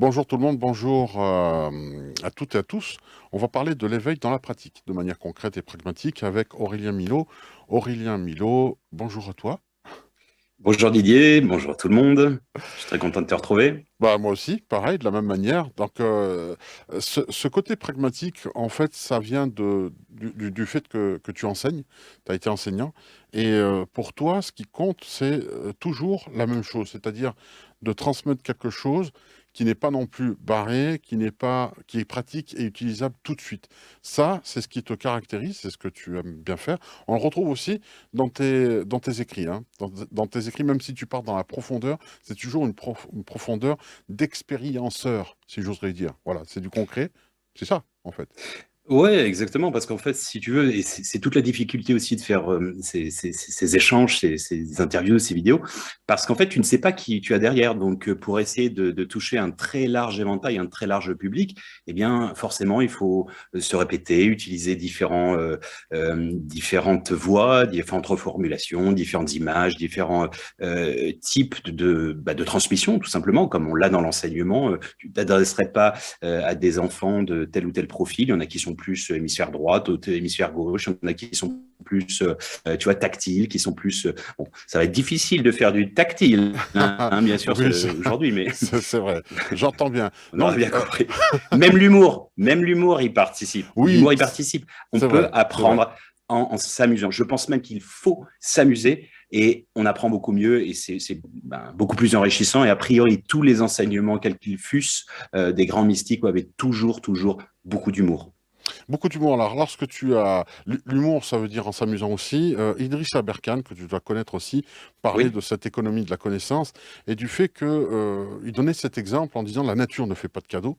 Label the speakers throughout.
Speaker 1: Bonjour tout le monde, bonjour à toutes et à tous. On va parler de l'éveil dans la pratique, de manière concrète et pragmatique, avec Aurélien Milot. Aurélien Milot, bonjour à toi.
Speaker 2: Bonjour Didier, bonjour tout le monde. Je suis très content de te retrouver.
Speaker 1: Bah, moi aussi, pareil, de la même manière. Donc, ce côté pragmatique, en fait, ça vient du fait que tu enseignes, tu as été enseignant. Et pour toi, ce qui compte, c'est toujours la même chose, c'est-à-dire de transmettre quelque chose qui n'est pas non plus barré, qui est pratique et utilisable tout de suite. Ça, c'est ce qui te caractérise, c'est ce que tu aimes bien faire. On le retrouve aussi dans tes écrits, hein. Dans tes écrits, même si tu pars dans la profondeur, c'est toujours une profondeur d'expérienceur, si j'oserais dire. Voilà, c'est du concret. C'est ça, en fait.
Speaker 2: Ouais, exactement, parce qu'en fait, si tu veux, et c'est toute la difficulté aussi de faire ces échanges, ces interviews, ces vidéos, parce qu'en fait, tu ne sais pas qui tu as derrière. Donc, pour essayer de toucher un très large éventail, un très large public, eh bien, forcément, il faut se répéter, utiliser différentes voix, différentes reformulations, différentes images, différents types de transmission, tout simplement, comme on l'a dans l'enseignement. Tu t'adresserais pas à des enfants de tel ou tel profil. Il y en a qui sont plus hémisphère droit, d'autres hémisphère gauche. Il y en a qui sont plus, tu vois, tactiles, qui sont plus. Bon, ça va être difficile de faire du tactile, hein, bien sûr,
Speaker 1: Oui,
Speaker 2: aujourd'hui, mais
Speaker 1: c'est vrai. J'entends bien.
Speaker 2: on aura
Speaker 1: Donc,
Speaker 2: bien compris. Même l'humour, il participe.
Speaker 1: oui,
Speaker 2: L'humour, il participe. On
Speaker 1: c'est
Speaker 2: peut
Speaker 1: vrai, c'est vrai.
Speaker 2: apprendre en s'amusant. Je pense même qu'il faut s'amuser et on apprend beaucoup mieux et c'est beaucoup plus enrichissant. Et a priori, tous les enseignements, quels qu'ils fussent, des grands mystiques, avaient toujours beaucoup d'humour.
Speaker 1: Beaucoup d'humour. Alors, lorsque tu as l'humour, ça veut dire en s'amusant aussi. Idriss Aberkan, que tu dois connaître aussi, parlait
Speaker 2: Oui.
Speaker 1: de cette économie de la connaissance et du fait que il donnait cet exemple en disant la nature ne fait pas de cadeaux.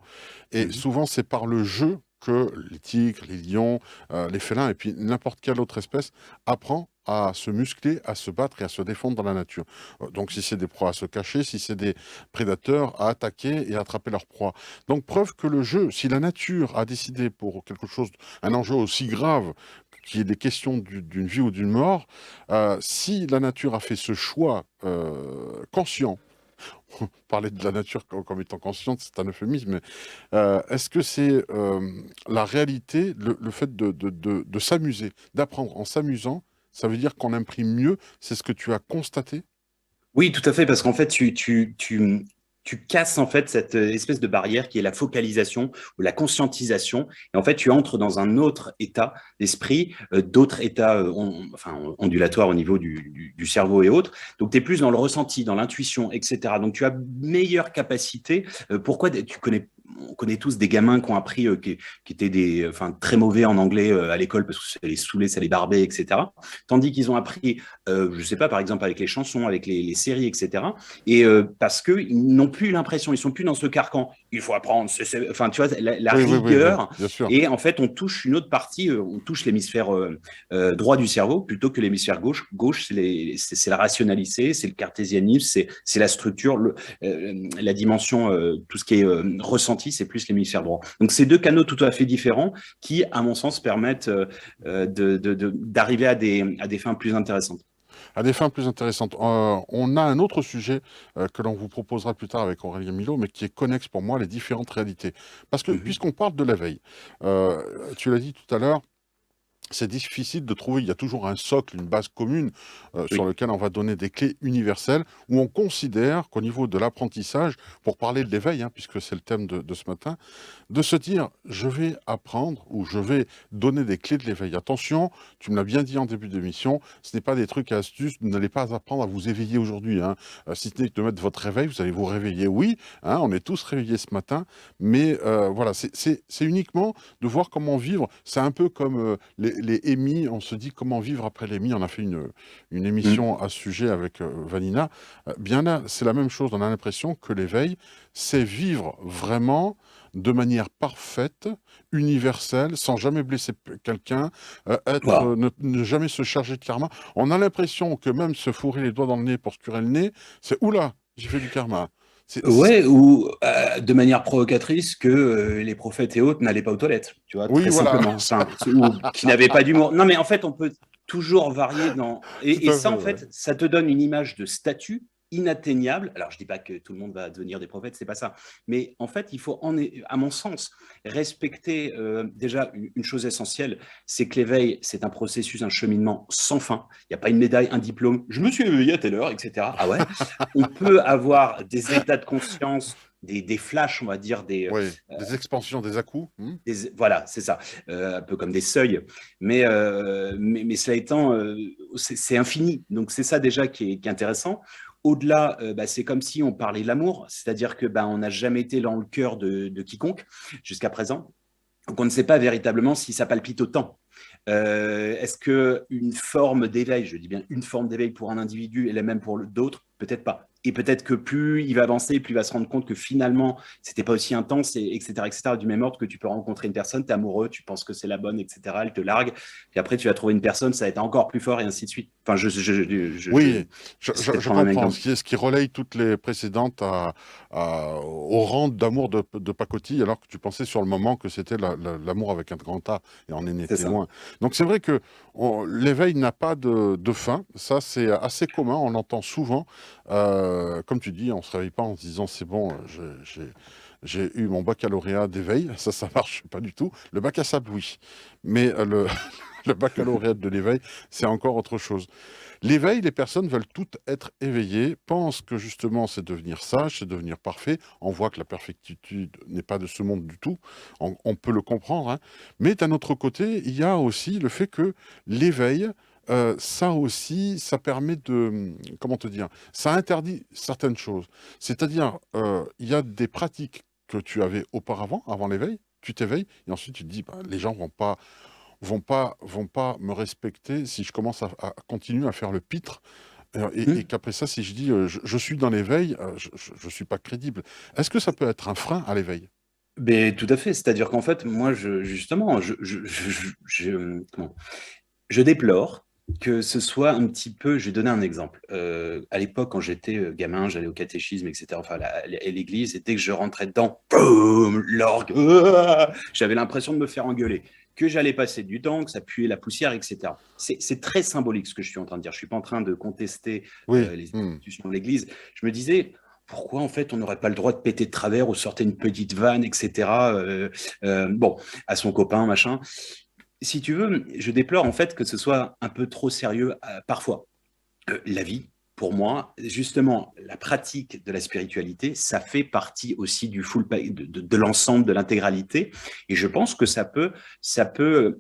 Speaker 1: Et
Speaker 2: Mhm.
Speaker 1: souvent, c'est par le jeu que les tigres, les lions, les félins et puis n'importe quelle autre espèce apprend à se muscler, à se battre et à se défendre dans la nature. Donc, si c'est des proies à se cacher, si c'est des prédateurs à attaquer et à attraper leurs proies. Donc, preuve que le jeu, si la nature a décidé pour quelque chose, un enjeu aussi grave qui est des questions d'une vie ou d'une mort, si la nature a fait ce choix conscient, parler de la nature comme étant consciente, c'est un euphémisme, mais est-ce que c'est la réalité, le fait de s'amuser, d'apprendre en s'amusant, ça veut dire qu'on imprime mieux, c'est ce que tu as constaté?
Speaker 2: Oui, tout à fait, parce qu'en fait, tu casses en fait cette espèce de barrière qui est la focalisation ou la conscientisation. Et en fait, tu entres dans un autre état d'esprit, d'autres états ondulatoires au niveau du cerveau et autres. Donc, tu es plus dans le ressenti, dans l'intuition, etc. Donc, tu as meilleure capacité. Pourquoi on connaît tous des gamins qui ont appris, qui étaient très mauvais en anglais à l'école parce que ça les saoulait, ça les barbait, etc. Tandis qu'ils ont appris je sais pas, par exemple avec les chansons, avec les séries, etc. Et parce qu'ils n'ont plus l'impression, ils sont plus dans ce carcan. Il faut apprendre, enfin tu vois, la
Speaker 1: Oui, oui, oui, oui,
Speaker 2: rigueur.
Speaker 1: bien sûr.
Speaker 2: Et en fait, on touche une autre partie, on touche l'hémisphère droit du cerveau plutôt que l'hémisphère gauche. Gauche, c'est la rationalité, c'est le cartésianisme, c'est la structure, la dimension, tout ce qui est ressenti, c'est plus l'hémisphère droit. Donc c'est deux canaux tout à fait différents qui, à mon sens, permettent d'arriver à des fins plus intéressantes.
Speaker 1: À des fins plus intéressantes. On a un autre sujet que l'on vous proposera plus tard avec Aurélien Milot, mais qui est connexe pour moi, les différentes réalités. Parce que
Speaker 2: Mhm.
Speaker 1: puisqu'on parle de l'éveil, tu l'as dit tout à l'heure, c'est difficile de trouver, il y a toujours un socle, une base commune sur
Speaker 2: Oui.
Speaker 1: lequel on va donner des clés universelles, où on considère qu'au niveau de l'apprentissage, pour parler de l'éveil, hein, puisque c'est le thème de ce matin, de se dire, je vais apprendre ou je vais donner des clés de l'éveil. Attention, tu me l'as bien dit en début d'émission, ce n'est pas des trucs et astuces, vous n'allez pas apprendre à vous éveiller aujourd'hui, hein. Si ce n'est que de mettre votre réveil, vous allez vous réveiller, oui, hein, on est tous réveillés ce matin, mais voilà, c'est uniquement de voir comment vivre. C'est un peu comme les EMI, on se dit comment vivre après l'EMI. On a fait une
Speaker 2: Mm.
Speaker 1: émission à ce sujet avec Vanina. Bien là, c'est la même chose. On a l'impression que l'éveil, c'est vivre vraiment de manière parfaite, universelle, sans jamais blesser quelqu'un,
Speaker 2: Voilà.
Speaker 1: ne jamais se charger de karma. On a l'impression que même se fourrer les doigts dans le nez pour se curer le nez, c'est oula, j'ai fait du karma.
Speaker 2: Ouais, ou de manière provocatrice que les prophètes et autres n'allaient pas aux toilettes, tu vois,
Speaker 1: Oui,
Speaker 2: très
Speaker 1: voilà,
Speaker 2: simplement, ça, ou qui n'avaient pas d'humour. Non, mais en fait, on peut toujours varier dans.
Speaker 1: tout
Speaker 2: Et
Speaker 1: à
Speaker 2: ça,
Speaker 1: fait,
Speaker 2: en
Speaker 1: ouais.
Speaker 2: fait, ça te donne une image de statut inatteignable. Alors, je ne dis pas que tout le monde va devenir des prophètes, c'est pas ça. Mais en fait, il faut, à mon sens, respecter déjà une chose essentielle, c'est que l'éveil, c'est un processus, un cheminement sans fin. Il n'y a pas une médaille, un diplôme. Je me suis éveillé à telle heure, etc. Ah ouais. On peut avoir des états de conscience, des flashs, on va dire,
Speaker 1: Oui, des expansions, des à-coups.
Speaker 2: voilà, c'est ça, un peu comme des seuils. Mais cela étant, c'est infini. Donc c'est ça déjà qui est intéressant. Au-delà, bah, c'est comme si on parlait de l'amour, c'est-à-dire que bah, on n'a jamais été dans le cœur de quiconque jusqu'à présent. Donc on ne sait pas véritablement si ça palpite autant. Est-ce qu'une forme d'éveil, je dis bien une forme d'éveil pour un individu est la même pour d'autres? Peut-être pas. Et peut-être que plus il va avancer, plus il va se rendre compte que finalement, c'était pas aussi intense, etc., du même ordre que tu peux rencontrer une personne, tu es amoureux, tu penses que c'est la bonne, etc., elle te largue, puis après tu vas trouver une personne, ça va être encore plus fort, et ainsi de suite. Enfin,
Speaker 1: Oui,
Speaker 2: c'est peut-être
Speaker 1: je
Speaker 2: prendre un
Speaker 1: comprends.
Speaker 2: exemple.
Speaker 1: Ce qui relaye toutes les précédentes au rang d'amour de pacotille, alors que tu pensais sur le moment que c'était l'amour avec un grand A, et on en
Speaker 2: C'est
Speaker 1: était
Speaker 2: ça.
Speaker 1: loin. Donc c'est vrai que l'éveil n'a pas de fin. Ça, c'est assez commun. On l'entend souvent. Comme tu dis, on se réveille pas en se disant c'est bon, j'ai eu mon baccalauréat d'éveil. Ça marche pas du tout. Le bac à sable, oui. Mais le baccalauréat de l'éveil, c'est encore autre chose. L'éveil, les personnes veulent toutes être éveillées, pensent que justement c'est devenir sage, c'est devenir parfait. On voit que la perfectitude n'est pas de ce monde du tout. On peut le comprendre, hein. Mais d'un autre côté, il y a aussi le fait que l'éveil, ça aussi, ça permet de, comment te dire, ça interdit certaines choses. C'est-à-dire, il y a des pratiques que tu avais auparavant, avant l'éveil, tu t'éveilles, et ensuite tu te dis, bah, les gens vont pas me respecter si je commence à continuer à faire le pitre. Et
Speaker 2: Hmm.
Speaker 1: qu'après ça, si je dis je suis dans l'éveil, je suis pas crédible. Est-ce que ça peut être un frein à l'éveil?
Speaker 2: Mais tout à fait, c'est-à-dire qu'en fait, moi, justement, comment je déplore que ce soit un petit peu. Je vais donner un exemple. À l'époque, quand j'étais gamin, j'allais au catéchisme, etc., enfin, à l'église, et dès que je rentrais dedans, boum, l'orgue, j'avais l'impression de me faire engueuler, que j'allais passer du temps, que ça puait la poussière, etc. C'est très symbolique ce que je suis en train de dire. Je ne suis pas en train de contester
Speaker 1: Oui.
Speaker 2: les institutions de l'église. Je me disais, pourquoi en fait on n'aurait pas le droit de péter de travers ou sortir une petite vanne, etc. Bon, à son copain, machin. Si tu veux, je déplore en fait que ce soit un peu trop sérieux parfois. La vie, pour moi, justement, la pratique de la spiritualité, ça fait partie aussi du de l'ensemble, de l'intégralité. Et je pense que ça peut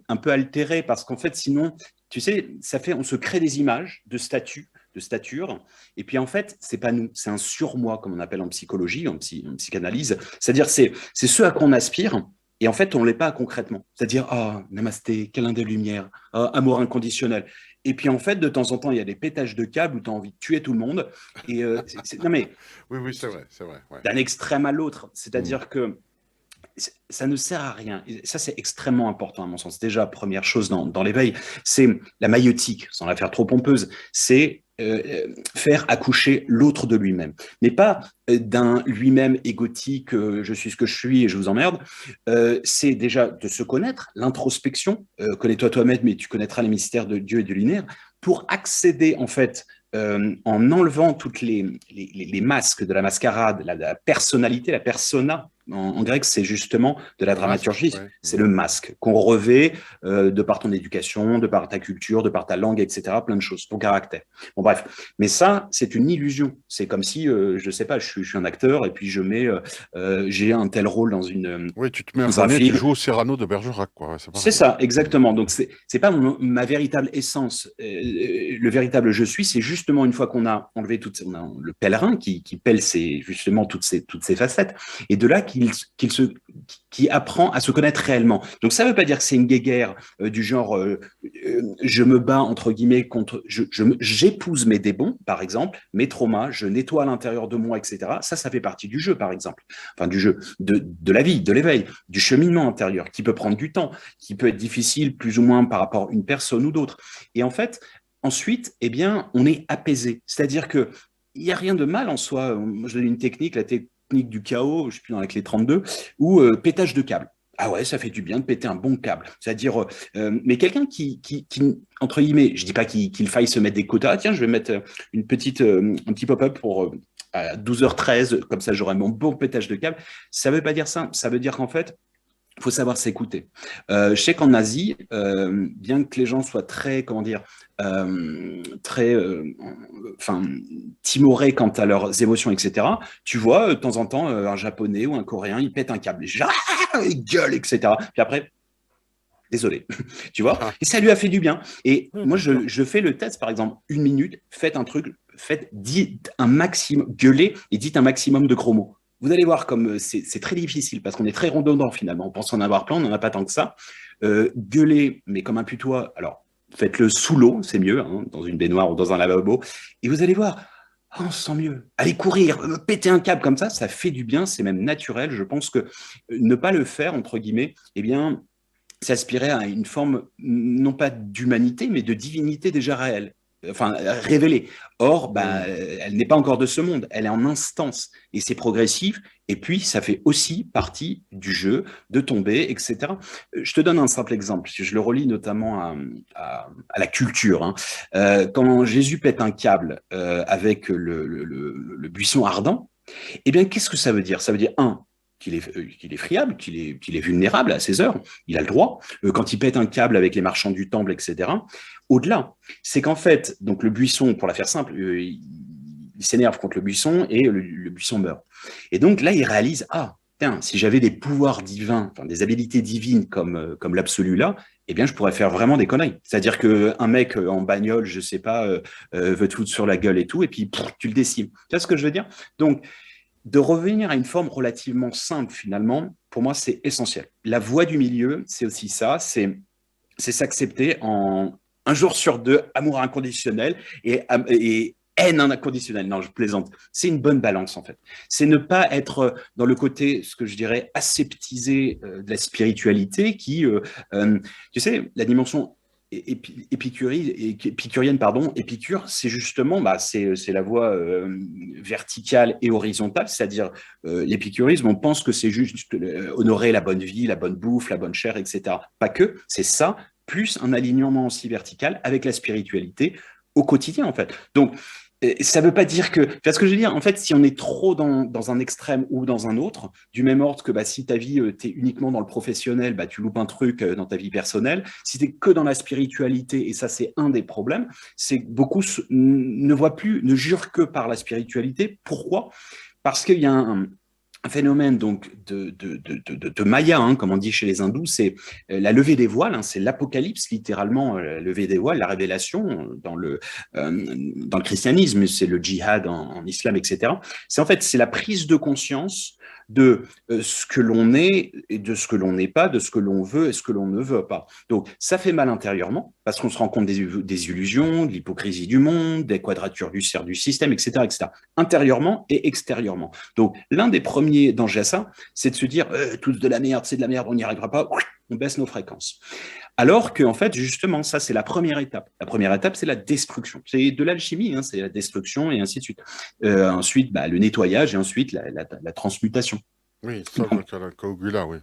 Speaker 2: un peu altérer parce qu'en fait, sinon, tu sais, on se crée des images de statuts, de stature, et puis en fait, c'est pas nous, c'est un surmoi, comme on appelle en psychologie, en psychanalyse. C'est-à-dire, c'est ce à quoi on aspire, et en fait, on ne l'est pas concrètement. C'est-à-dire, ah, namasté, câlin de lumière, ah, amour inconditionnel. Et puis en fait, de temps en temps, il y a des pétages de câbles où tu as envie de tuer tout le monde. Et non mais
Speaker 1: Oui, oui, c'est vrai, ouais.
Speaker 2: d'un extrême à l'autre,
Speaker 1: Hmm.
Speaker 2: c'est-à-dire que ça ne sert à rien. Et ça, c'est extrêmement important à mon sens. Déjà, première chose dans l'éveil, c'est la maïotique, sans la faire trop pompeuse, c'est faire accoucher l'autre de lui-même. Mais pas d'un lui-même égotique, je suis ce que je suis et je vous emmerde. C'est déjà de se connaître, l'introspection. Connais-toi toi-même, mais tu connaîtras les mystères de Dieu et de l'univers, pour accéder en fait en enlevant toutes les masques de la mascarade, la personnalité, la persona. En grec, c'est justement de la
Speaker 1: Le masque,
Speaker 2: dramaturgie.
Speaker 1: ouais.
Speaker 2: C'est le masque qu'on revêt de par ton éducation, de par ta culture, de par ta langue, etc. Plein de choses, ton caractère. Bon, bref. Mais ça, c'est une illusion. C'est comme si, je sais pas, je suis un acteur et puis j'ai un tel rôle
Speaker 1: Oui, tu te mets un
Speaker 2: dans un
Speaker 1: bonnet, tu
Speaker 2: film.
Speaker 1: joues au Cyrano de Bergerac, quoi. Ouais, c'est
Speaker 2: C'est
Speaker 1: pareil.
Speaker 2: ça,
Speaker 1: Hmm.
Speaker 2: exactement. Donc, c'est pas ma véritable essence. Le véritable je suis, c'est justement une fois qu'on a enlevé on a le pèlerin qui pèle justement toutes ces facettes, et de là qui apprend à se connaître réellement. Donc, ça ne veut pas dire que c'est une guéguerre du genre je me bats entre guillemets contre, j'épouse mes démons, par exemple, mes traumas, je nettoie à l'intérieur de moi, etc. Ça fait partie du jeu, par exemple. Enfin, du jeu, de la vie, de l'éveil, du cheminement intérieur, qui peut prendre du temps, qui peut être difficile plus ou moins par rapport à une personne ou d'autre. Et en fait, ensuite, eh bien, on est apaisé. C'est-à-dire que il n'y a rien de mal en soi. Moi, je donne une technique, la technique du chaos, je suis plus dans la clé 32, ou pétage de câble. Ah ouais, ça fait du bien de péter un bon câble. C'est-à-dire, mais quelqu'un entre guillemets, je dis pas qu'il faille se mettre des quotas. Ah, tiens, je vais mettre un petit pop-up pour à 12h13, comme ça j'aurai mon bon pétage de câble. Ça veut pas dire ça. Ça veut dire qu'en fait, il faut savoir s'écouter. Je sais qu'en Asie, bien que les gens soient très, comment dire, très, enfin, timorés quant à leurs émotions, etc. Tu vois, de temps en temps, un Japonais ou un Coréen, il pète un câble, il gueule, etc. Puis après, désolé, tu vois.
Speaker 1: Ah,
Speaker 2: Et ça lui a fait du bien. Et
Speaker 1: oui,
Speaker 2: moi,
Speaker 1: bien sûr.
Speaker 2: je fais le test, par exemple, 1 minute, faites un truc, dites un maximum, gueulez et dites un maximum de gros mots. Vous allez voir comme c'est très difficile parce qu'on est très redondant finalement. On pense en avoir plein, on n'en a pas tant que ça. Gueulez, mais comme un putois. Alors, faites-le sous l'eau, c'est mieux, hein, dans une baignoire ou dans un lavabo. Et vous allez voir, oh, on se sent mieux. Allez courir, péter un câble comme ça fait du bien, c'est même naturel. Je pense que ne pas le faire, entre guillemets, eh bien, s'aspirait à une forme, non pas d'humanité, mais de divinité déjà réelle, enfin révélée. Or, bah,
Speaker 1: Oui.
Speaker 2: elle n'est pas encore de ce monde, elle est en instance, et c'est progressif, et puis ça fait aussi partie du jeu, de tomber, etc. Je te donne un simple exemple, je le relie notamment à la culture. Hein. Quand Jésus pète un câble avec le buisson ardent, eh bien, qu'est-ce que ça veut dire? Ça veut dire, un, qu'il est friable, qu'il est vulnérable à ses heures, il a le droit. Quand il pète un câble avec les marchands du temple, etc. Au-delà, c'est qu'en fait, donc le buisson, pour la faire simple, il s'énerve contre le buisson et le buisson meurt. Et donc là, il réalise, ah, tiens, si j'avais des pouvoirs divins, enfin, des habilités divines comme l'absolu là, eh bien, je pourrais faire vraiment des conneries. C'est-à-dire qu'un mec en bagnole, je sais pas, veut te foutre sur la gueule et tout, et puis tu le décimes. Tu vois ce que je veux dire? Donc, de revenir à une forme relativement simple finalement, pour moi, c'est essentiel. La voie du milieu, c'est aussi ça, c'est s'accepter en un jour sur deux, amour inconditionnel et haine inconditionnelle. Non, je plaisante. C'est une bonne balance, en fait. C'est ne pas être dans le côté, ce que je dirais, aseptisé de la spiritualité qui, tu sais, la dimension épicurienne, pardon, Épicure, c'est justement, bah, c'est la voie verticale et horizontale, c'est-à-dire l'épicurisme, on pense que c'est juste honorer la bonne vie, la bonne bouffe, la bonne chair, etc. Pas que, c'est ça, plus un alignement aussi vertical avec la spiritualité au quotidien, en fait. Donc, ça ne veut pas dire que. Tu vois ce que je veux dire? En fait, si on est trop dans un extrême ou dans un autre, du même ordre que bah, si ta vie, tu es uniquement dans le professionnel, bah, tu loupes un truc dans ta vie personnelle. Si tu es que dans la spiritualité, et ça, c'est un des problèmes, c'est que beaucoup ne voient plus, ne jurent que par la spiritualité. Pourquoi? Parce qu'il y a un phénomène donc de Maya, hein, comme on dit chez les hindous, c'est la levée des voiles, hein, c'est l'apocalypse, littéralement, la levée des voiles, la révélation dans le christianisme, c'est le djihad en islam, etc. C'est en fait, c'est la prise de conscience de ce que l'on est et de ce que l'on n'est pas, de ce que l'on veut et ce que l'on ne veut pas. Donc, ça fait mal intérieurement parce qu'on se rend compte des illusions, de l'hypocrisie du monde, des quadratures du cercle du système, etc., etc., intérieurement et extérieurement. Donc, l'un des premiers dangers à ça, c'est de se dire tout de la merde, c'est de la merde, on n'y arrivera pas, on baisse nos fréquences. Alors qu'en fait, justement, ça, c'est la première étape. La première étape, c'est la destruction. C'est de l'alchimie, hein, c'est la destruction et ainsi de suite. Ensuite, bah, le nettoyage et ensuite la transmutation.
Speaker 1: Oui, Solve Coagula, oui.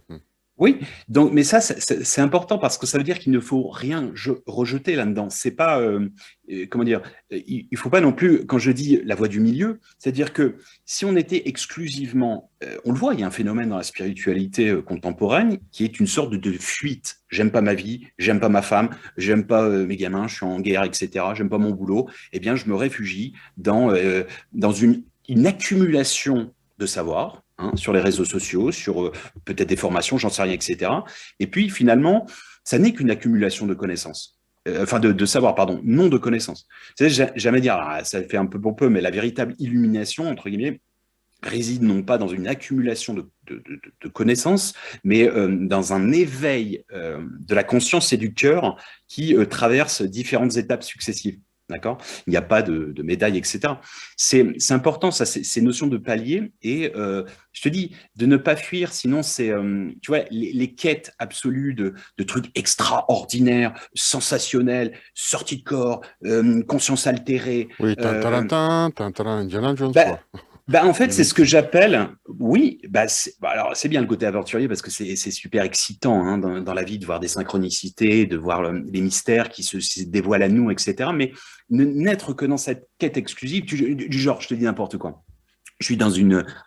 Speaker 2: Oui, donc, mais ça, c'est important parce que ça veut dire qu'il ne faut rien rejeter là-dedans. C'est pas, comment dire, il faut pas non plus, quand je dis la voie du milieu, c'est-à-dire que si on était exclusivement, on le voit, il y a un phénomène dans la spiritualité contemporaine qui est une sorte de fuite. J'aime pas ma vie, j'aime pas ma femme, j'aime pas mes gamins, je suis en guerre, etc. J'aime pas mon boulot. Eh bien, je me réfugie dans une accumulation de savoir, hein, sur les réseaux sociaux, sur peut-être des formations, j'en sais rien, etc. Et puis finalement, ça n'est qu'une accumulation de connaissances. Enfin, de savoir, pardon, non de connaissances. C'est jamais dire, ah, ça fait un peu pour peu, mais la véritable illumination, entre guillemets, réside non pas dans une accumulation de connaissances, mais dans un éveil de la conscience et du cœur qui traverse différentes étapes successives. D'accord? Il n'y a pas de médaille, etc. C'est important, ça, ces notions de palier. Et je te dis, de ne pas fuir, sinon c'est, tu vois, les quêtes absolues de trucs extraordinaires, sensationnels, sorties de corps, conscience altérée.
Speaker 1: Oui, Tintin, Tintin, Indiana Jones,
Speaker 2: Bah,
Speaker 1: quoi.
Speaker 2: Bah, en fait, c'est ce que
Speaker 1: Limite.
Speaker 2: j'appelle, oui, alors c'est bien le côté aventurier parce que c'est super excitant hein, dans la vie de voir des synchronicités, de voir les mystères qui se dévoilent à nous, etc. Mais n'être que dans cette quête exclusive, du genre, je te dis n'importe quoi. Je suis dans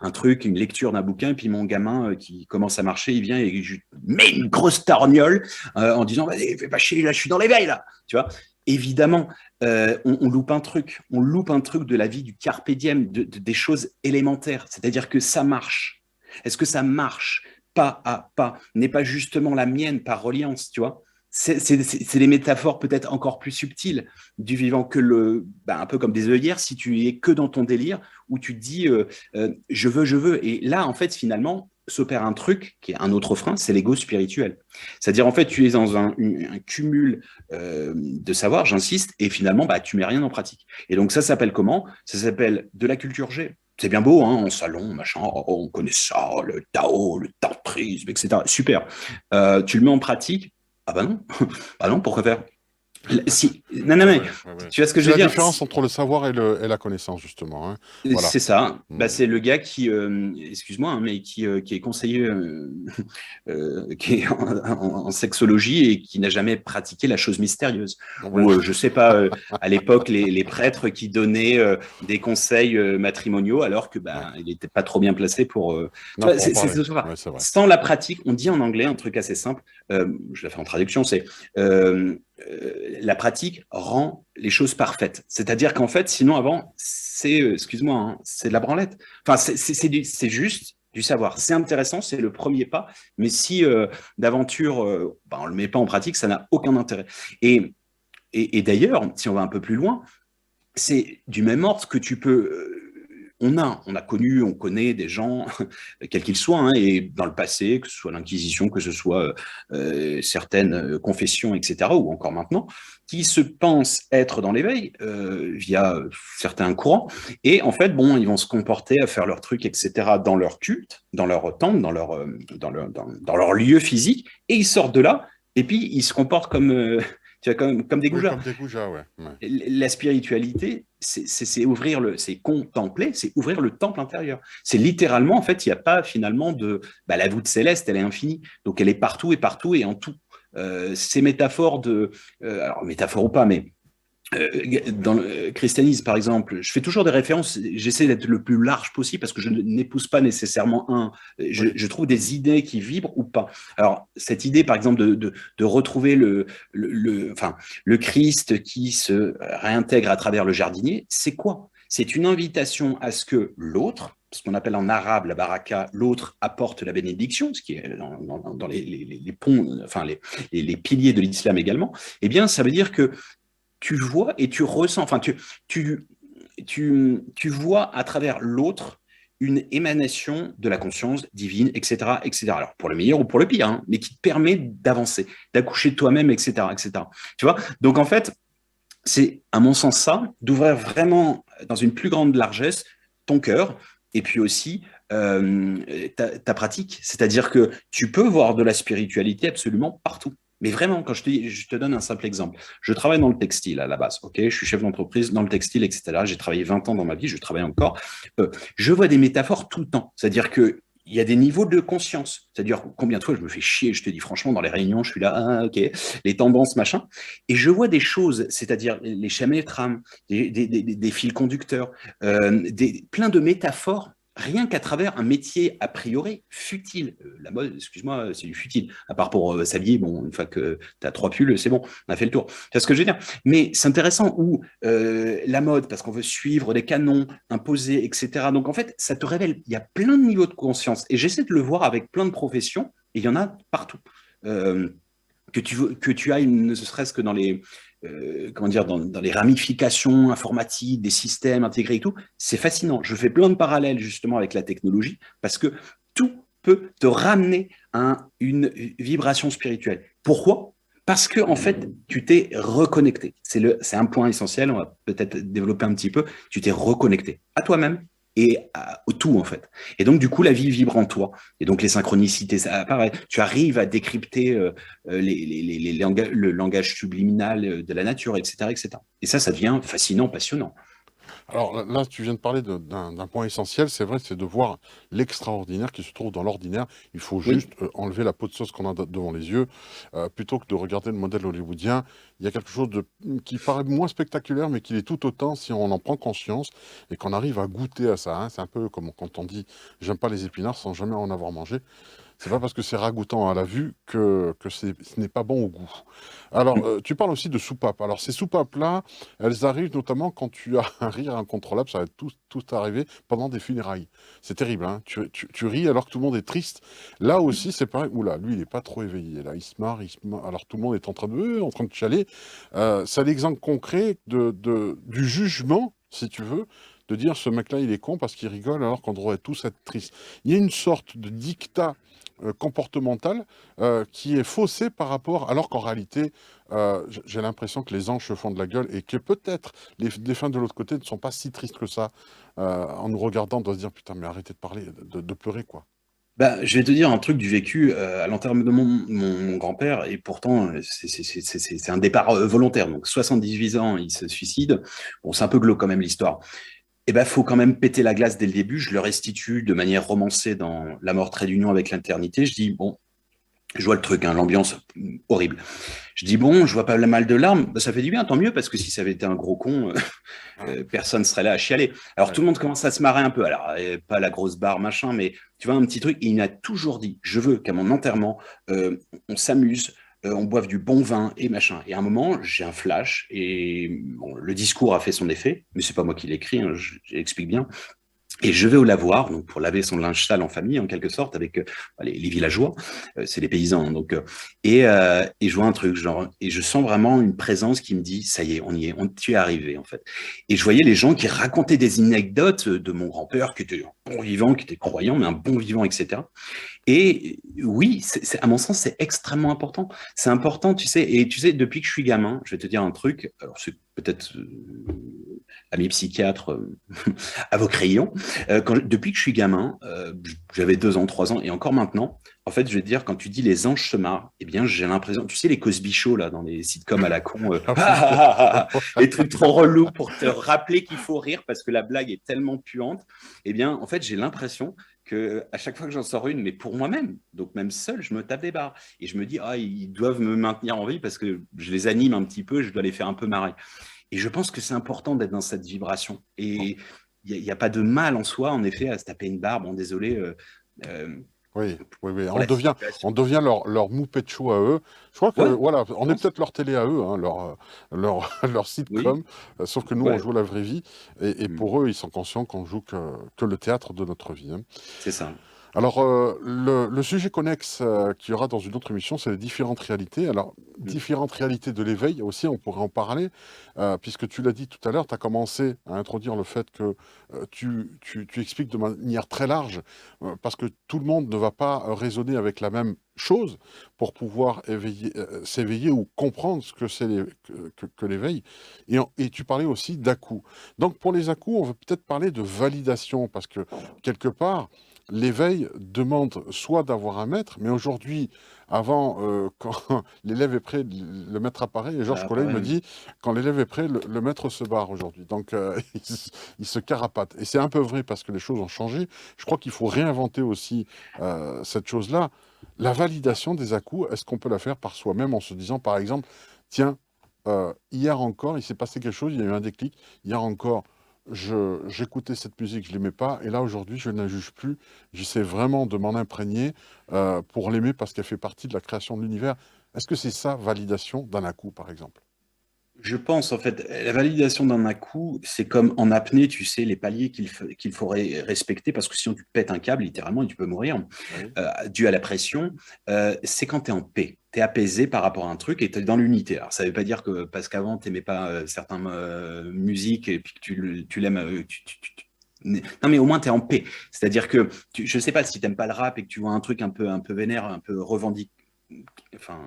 Speaker 2: un truc, une lecture d'un bouquin, et puis mon gamin qui commence à marcher, il vient et je lui mets une grosse torgnole en disant vas-y, fais pas chier, là, je suis dans l'éveil, là. Tu vois, évidemment, on loupe un truc de la vie du carpe diem, des choses élémentaires. C'est-à-dire que ça marche. Est-ce que ça marche pas à pas, n'est pas justement la mienne par reliance, tu vois? C'est des métaphores peut-être encore plus subtiles du vivant que un peu comme des œillères, si tu es que dans ton délire, où tu te dis je veux, je veux. Et là, en fait, finalement, s'opère un truc qui est un autre frein, c'est l'ego spirituel. C'est-à-dire, en fait, tu es dans un cumul de savoir, j'insiste, et finalement, tu mets rien en pratique. Et donc, ça s'appelle comment? Ça s'appelle de la culture G. C'est bien beau, hein, en salon, machin, on connaît ça, le Tao, le tantrisme, etc. Super. Tu le mets en pratique? Ah bah non. Ah non, pourquoi faire? Si, non, non,
Speaker 1: Ouais,
Speaker 2: mais
Speaker 1: ouais, ouais, ouais.
Speaker 2: tu vois ce que je
Speaker 1: C'est
Speaker 2: veux
Speaker 1: la
Speaker 2: dire?
Speaker 1: différence entre le savoir et la connaissance, justement, hein. Voilà.
Speaker 2: C'est ça.
Speaker 1: Mm.
Speaker 2: C'est le gars qui, excuse-moi, hein, mais qui est conseiller, qui est en sexologie et qui n'a jamais pratiqué la chose mystérieuse.
Speaker 1: Ouais.
Speaker 2: Ou je sais pas, à l'époque, les prêtres qui donnaient des conseils matrimoniaux alors que
Speaker 1: Ouais.
Speaker 2: il n'était pas trop bien placé pour. Tu
Speaker 1: Non,
Speaker 2: vois,
Speaker 1: pour en parler. Ouais, c'est vrai.
Speaker 2: sans la pratique, on dit en anglais un truc assez simple. Je l'ai fait en traduction, c'est la pratique rend les choses parfaites. C'est-à-dire qu'en fait, sinon avant, excuse-moi, hein, c'est de la branlette. Enfin, c'est juste du savoir. C'est intéressant, c'est le premier pas, mais si d'aventure, on ne le met pas en pratique, ça n'a aucun intérêt. Et d'ailleurs, si on va un peu plus loin, c'est du même ordre que tu peux. On connaît des gens, quels qu'ils soient, hein, et dans le passé, que ce soit l'Inquisition, que ce soit certaines confessions, etc., ou encore maintenant, qui se pensent être dans l'éveil via certains courants, et en fait, bon, ils vont se comporter à faire leur truc, etc., dans leur culte, dans leur temple, dans leur lieu physique, et ils sortent de là, et puis ils se comportent comme, tu vois, comme des
Speaker 1: Oui,
Speaker 2: goujats.
Speaker 1: comme des goujats, ouais. Ouais.
Speaker 2: La spiritualité, c'est c'est contempler, c'est ouvrir le temple intérieur. C'est littéralement, en fait, il n'y a pas finalement la voûte céleste, elle est infinie. Donc elle est partout et en tout. Ces métaphores alors métaphore ou pas, mais dans le christianisme, par exemple, je fais toujours des références, j'essaie d'être le plus large possible parce que je n'épouse pas nécessairement
Speaker 1: Oui.
Speaker 2: je trouve des idées qui vibrent ou pas. Alors, cette idée, par exemple, de retrouver le Christ qui se réintègre à travers le jardinier, c'est quoi? C'est une invitation à ce que l'autre, ce qu'on appelle en arabe la baraka, l'autre apporte la bénédiction, ce qui est dans les ponts, enfin les piliers de l'islam également. Eh bien, ça veut dire que tu vois et tu ressens, enfin, tu vois à travers l'autre une émanation de la conscience divine, etc., etc. Alors, pour le meilleur ou pour le pire, hein, mais qui te permet d'avancer, d'accoucher de toi-même, etc., etc. Tu vois? Donc, en fait, c'est, à mon sens, ça, d'ouvrir vraiment dans une plus grande largesse ton cœur et puis aussi ta pratique. C'est-à-dire que tu peux voir de la spiritualité absolument partout. Mais vraiment, quand je te donne un simple exemple. Je travaille dans le textile à la base, ok? Je suis chef d'entreprise dans le textile, etc. J'ai travaillé 20 ans dans ma vie, je travaille encore. Je vois des métaphores tout le temps. C'est-à-dire que il y a des niveaux de conscience. C'est-à-dire combien de fois je me fais chier, je te dis franchement, dans les réunions, je suis là, ok, les tendances, machin. Et je vois des choses, c'est-à-dire les schémas trames, des fils conducteurs, plein de métaphores, rien qu'à travers un métier a priori futile. La mode, excuse-moi, c'est du futile. À part pour s'habiller, bon, une fois que tu as 3 pulls, c'est bon, on a fait le tour. C'est ce que je veux dire. Mais c'est intéressant où la mode, parce qu'on veut suivre des canons imposés, etc. Donc en fait, ça te révèle, il y a plein de niveaux de conscience. Et j'essaie de le voir avec plein de professions, et il y en a partout. Euh, que tu ailles, ne serait-ce que dans les, comment dire, dans les ramifications informatiques, des systèmes intégrés et tout, c'est fascinant. Je fais plein de parallèles justement avec la technologie parce que tout peut te ramener à une vibration spirituelle. Pourquoi? Parce que en fait, tu t'es reconnecté. C'est un point essentiel. On va peut-être développer un petit peu. Tu t'es reconnecté à toi-même et au tout en fait. Et donc du coup, la vie vibre en toi. Et donc les synchronicités, ça apparaît. Tu arrives à décrypter le langage subliminal de la nature, etc., etc. Et ça devient fascinant, passionnant.
Speaker 1: Alors là, tu viens de parler d'un point essentiel, c'est vrai, c'est de voir l'extraordinaire qui se trouve dans l'ordinaire. Il faut
Speaker 2: Oui.
Speaker 1: juste enlever la peau de sauce qu'on a devant les yeux, plutôt que de regarder le modèle hollywoodien. Il y a quelque chose qui paraît moins spectaculaire, mais qui est tout autant si on en prend conscience et qu'on arrive à goûter à ça, hein. C'est un peu comme quand on dit j'aime pas les épinards sans jamais en avoir mangé. C'est pas parce que c'est ragoûtant à la vue que ce n'est pas bon au goût. Alors,
Speaker 2: Mm.
Speaker 1: tu parles aussi de soupapes. Alors, ces soupapes-là, elles arrivent notamment quand tu as un rire incontrôlable, ça va tout arriver pendant des funérailles. C'est terrible, hein. Tu ris alors que tout le monde est triste. Là aussi, c'est pareil. Oula, lui, il n'est pas trop éveillé. Là, il se marre, alors tout le monde est en train de chialer. C'est l'exemple concret du jugement, si tu veux, de dire ce mec-là, il est con parce qu'il rigole alors qu'on devrait tous être tristes. Il y a une sorte de dictat comportemental qui est faussé par rapport, alors qu'en réalité, j'ai l'impression que les anges se font de la gueule et que peut-être les défunts de l'autre côté ne sont pas si tristes que ça. En nous regardant, on doit se dire, putain, mais arrêtez de parler, de pleurer, quoi.
Speaker 2: Bah, je vais te dire un truc du vécu à l'enterrement de mon grand-père, et pourtant, c'est un départ volontaire. Donc, 78 ans, il se suicide. Bon, c'est un peu glauque quand même l'histoire. Eh ben, faut quand même péter la glace dès le début. Je le restitue de manière romancée dans La mort trait d'union avec l'éternité. Je dis, bon, je vois le truc, hein, l'ambiance horrible. Je dis, bon, je vois pas le mal de larmes. Bah, ça fait du bien, tant mieux, parce que si ça avait été un gros con,
Speaker 1: Ouais,
Speaker 2: personne serait là à chialer. Alors
Speaker 1: ouais.
Speaker 2: tout le monde commence à se marrer un peu. Alors, pas la grosse barre, machin, mais tu vois, un petit truc. Et il m'a toujours dit, je veux qu'à mon enterrement, on s'amuse, on boive du bon vin et machin. Et à un moment, j'ai un flash, et bon, le discours a fait son effet, mais c'est pas moi qui l'écris, hein, j'explique bien. Et je vais au lavoir, donc pour laver son linge sale en famille, en quelque sorte, avec les villageois, c'est les paysans, hein, donc et je vois un truc, genre, et je sens vraiment une présence qui me dit, ça y est, on y est, tu es arrivé en fait. Et je voyais les gens qui racontaient des anecdotes de mon grand-père, qui était un bon vivant, qui était croyant, mais un bon vivant, etc. Et oui, à mon sens, c'est extrêmement important. C'est important, tu sais, et tu sais, depuis que je suis gamin, je vais te dire un truc, alors c'est peut-être amis psychiatres à vos crayons. Depuis que je suis gamin, j'avais 2 ans, 3 ans, et encore maintenant, en fait, je vais te dire, quand tu dis les anges se marrent, eh bien, j'ai l'impression, tu sais, les Cosby Show, là, dans les sitcoms à la con,
Speaker 1: Ah oui.
Speaker 2: les trucs trop relous pour te rappeler qu'il faut rire parce que la blague est tellement puante, eh bien, en fait, j'ai l'impression que à chaque fois que j'en sors une, mais pour moi-même, donc même seul, je me tape des barres. Et je me dis, ah, ils doivent me maintenir en vie parce que je les anime un petit peu, je dois les faire un peu marrer. Et je pense que c'est important d'être dans cette vibration. Et il n'y a pas de mal en soi, en effet, à se taper une barbe. Bon, désolé euh,
Speaker 1: Oui, oui, oui.
Speaker 2: pour la
Speaker 1: On
Speaker 2: situation.
Speaker 1: devient leur moupette show à eux. Je crois que,
Speaker 2: Ouais,
Speaker 1: voilà,
Speaker 2: je
Speaker 1: on est
Speaker 2: pense.
Speaker 1: peut-être leur télé à eux, hein, leur
Speaker 2: Oui,
Speaker 1: sitcom, sauf que nous, on
Speaker 2: ouais,
Speaker 1: joue la vraie vie. Et
Speaker 2: mm,
Speaker 1: pour eux, ils sont conscients qu'on joue que le théâtre de notre vie, hein.
Speaker 2: c'est ça.
Speaker 1: Alors, le sujet connexe qu'il y aura dans une autre émission, c'est les différentes réalités. Alors,
Speaker 2: Mm,
Speaker 1: différentes réalités de l'éveil aussi, on pourrait en parler, puisque tu l'as dit tout à l'heure, tu as commencé à introduire le fait que tu expliques de manière très large, parce que tout le monde ne va pas raisonner avec la même chose pour pouvoir s'éveiller ou comprendre ce que c'est que l'éveil. Et tu parlais aussi d'à-coups. Donc, pour les à-coups, on va peut-être parler de validation, parce que quelque part, l'éveil demande soit d'avoir un maître, mais aujourd'hui, avant, quand l'élève est prêt, le maître apparaît, et Georges
Speaker 2: ça
Speaker 1: Collet
Speaker 2: apparaît,
Speaker 1: me
Speaker 2: oui.
Speaker 1: dit, quand l'élève est prêt, le maître se barre aujourd'hui. Donc, il se carapate. Et c'est un peu vrai parce que les choses ont changé. Je crois qu'il faut réinventer aussi cette chose-là. La validation des à-coups, est-ce qu'on peut la faire par soi-même en se disant, par exemple, tiens, hier encore, il s'est passé quelque chose, il y a eu un déclic, hier encore, j'écoutais cette musique, je l'aimais pas, et là aujourd'hui je ne la juge plus, j'essaie vraiment de m'en imprégner pour l'aimer parce qu'elle fait partie de la création de l'univers. Est-ce que c'est ça, validation d'un à-coup, par exemple?
Speaker 2: Je pense, en fait, la validation d'un à-coup, c'est comme en apnée, tu sais, les paliers qu'il faut respecter, parce que sinon tu te pètes un câble, littéralement, et tu peux mourir,
Speaker 1: Oui.
Speaker 2: dû à la pression. C'est quand tu es en paix, tu es apaisé par rapport à un truc et tu es dans l'unité. Alors, ça ne veut pas dire que parce qu'avant, tu n'aimais pas certaines musiques et puis que tu l'aimes. Non, mais au moins, tu es en paix. C'est-à-dire que, je ne sais pas si tu n'aimes pas le rap et que tu vois un truc un peu vénère, un peu revendique, enfin,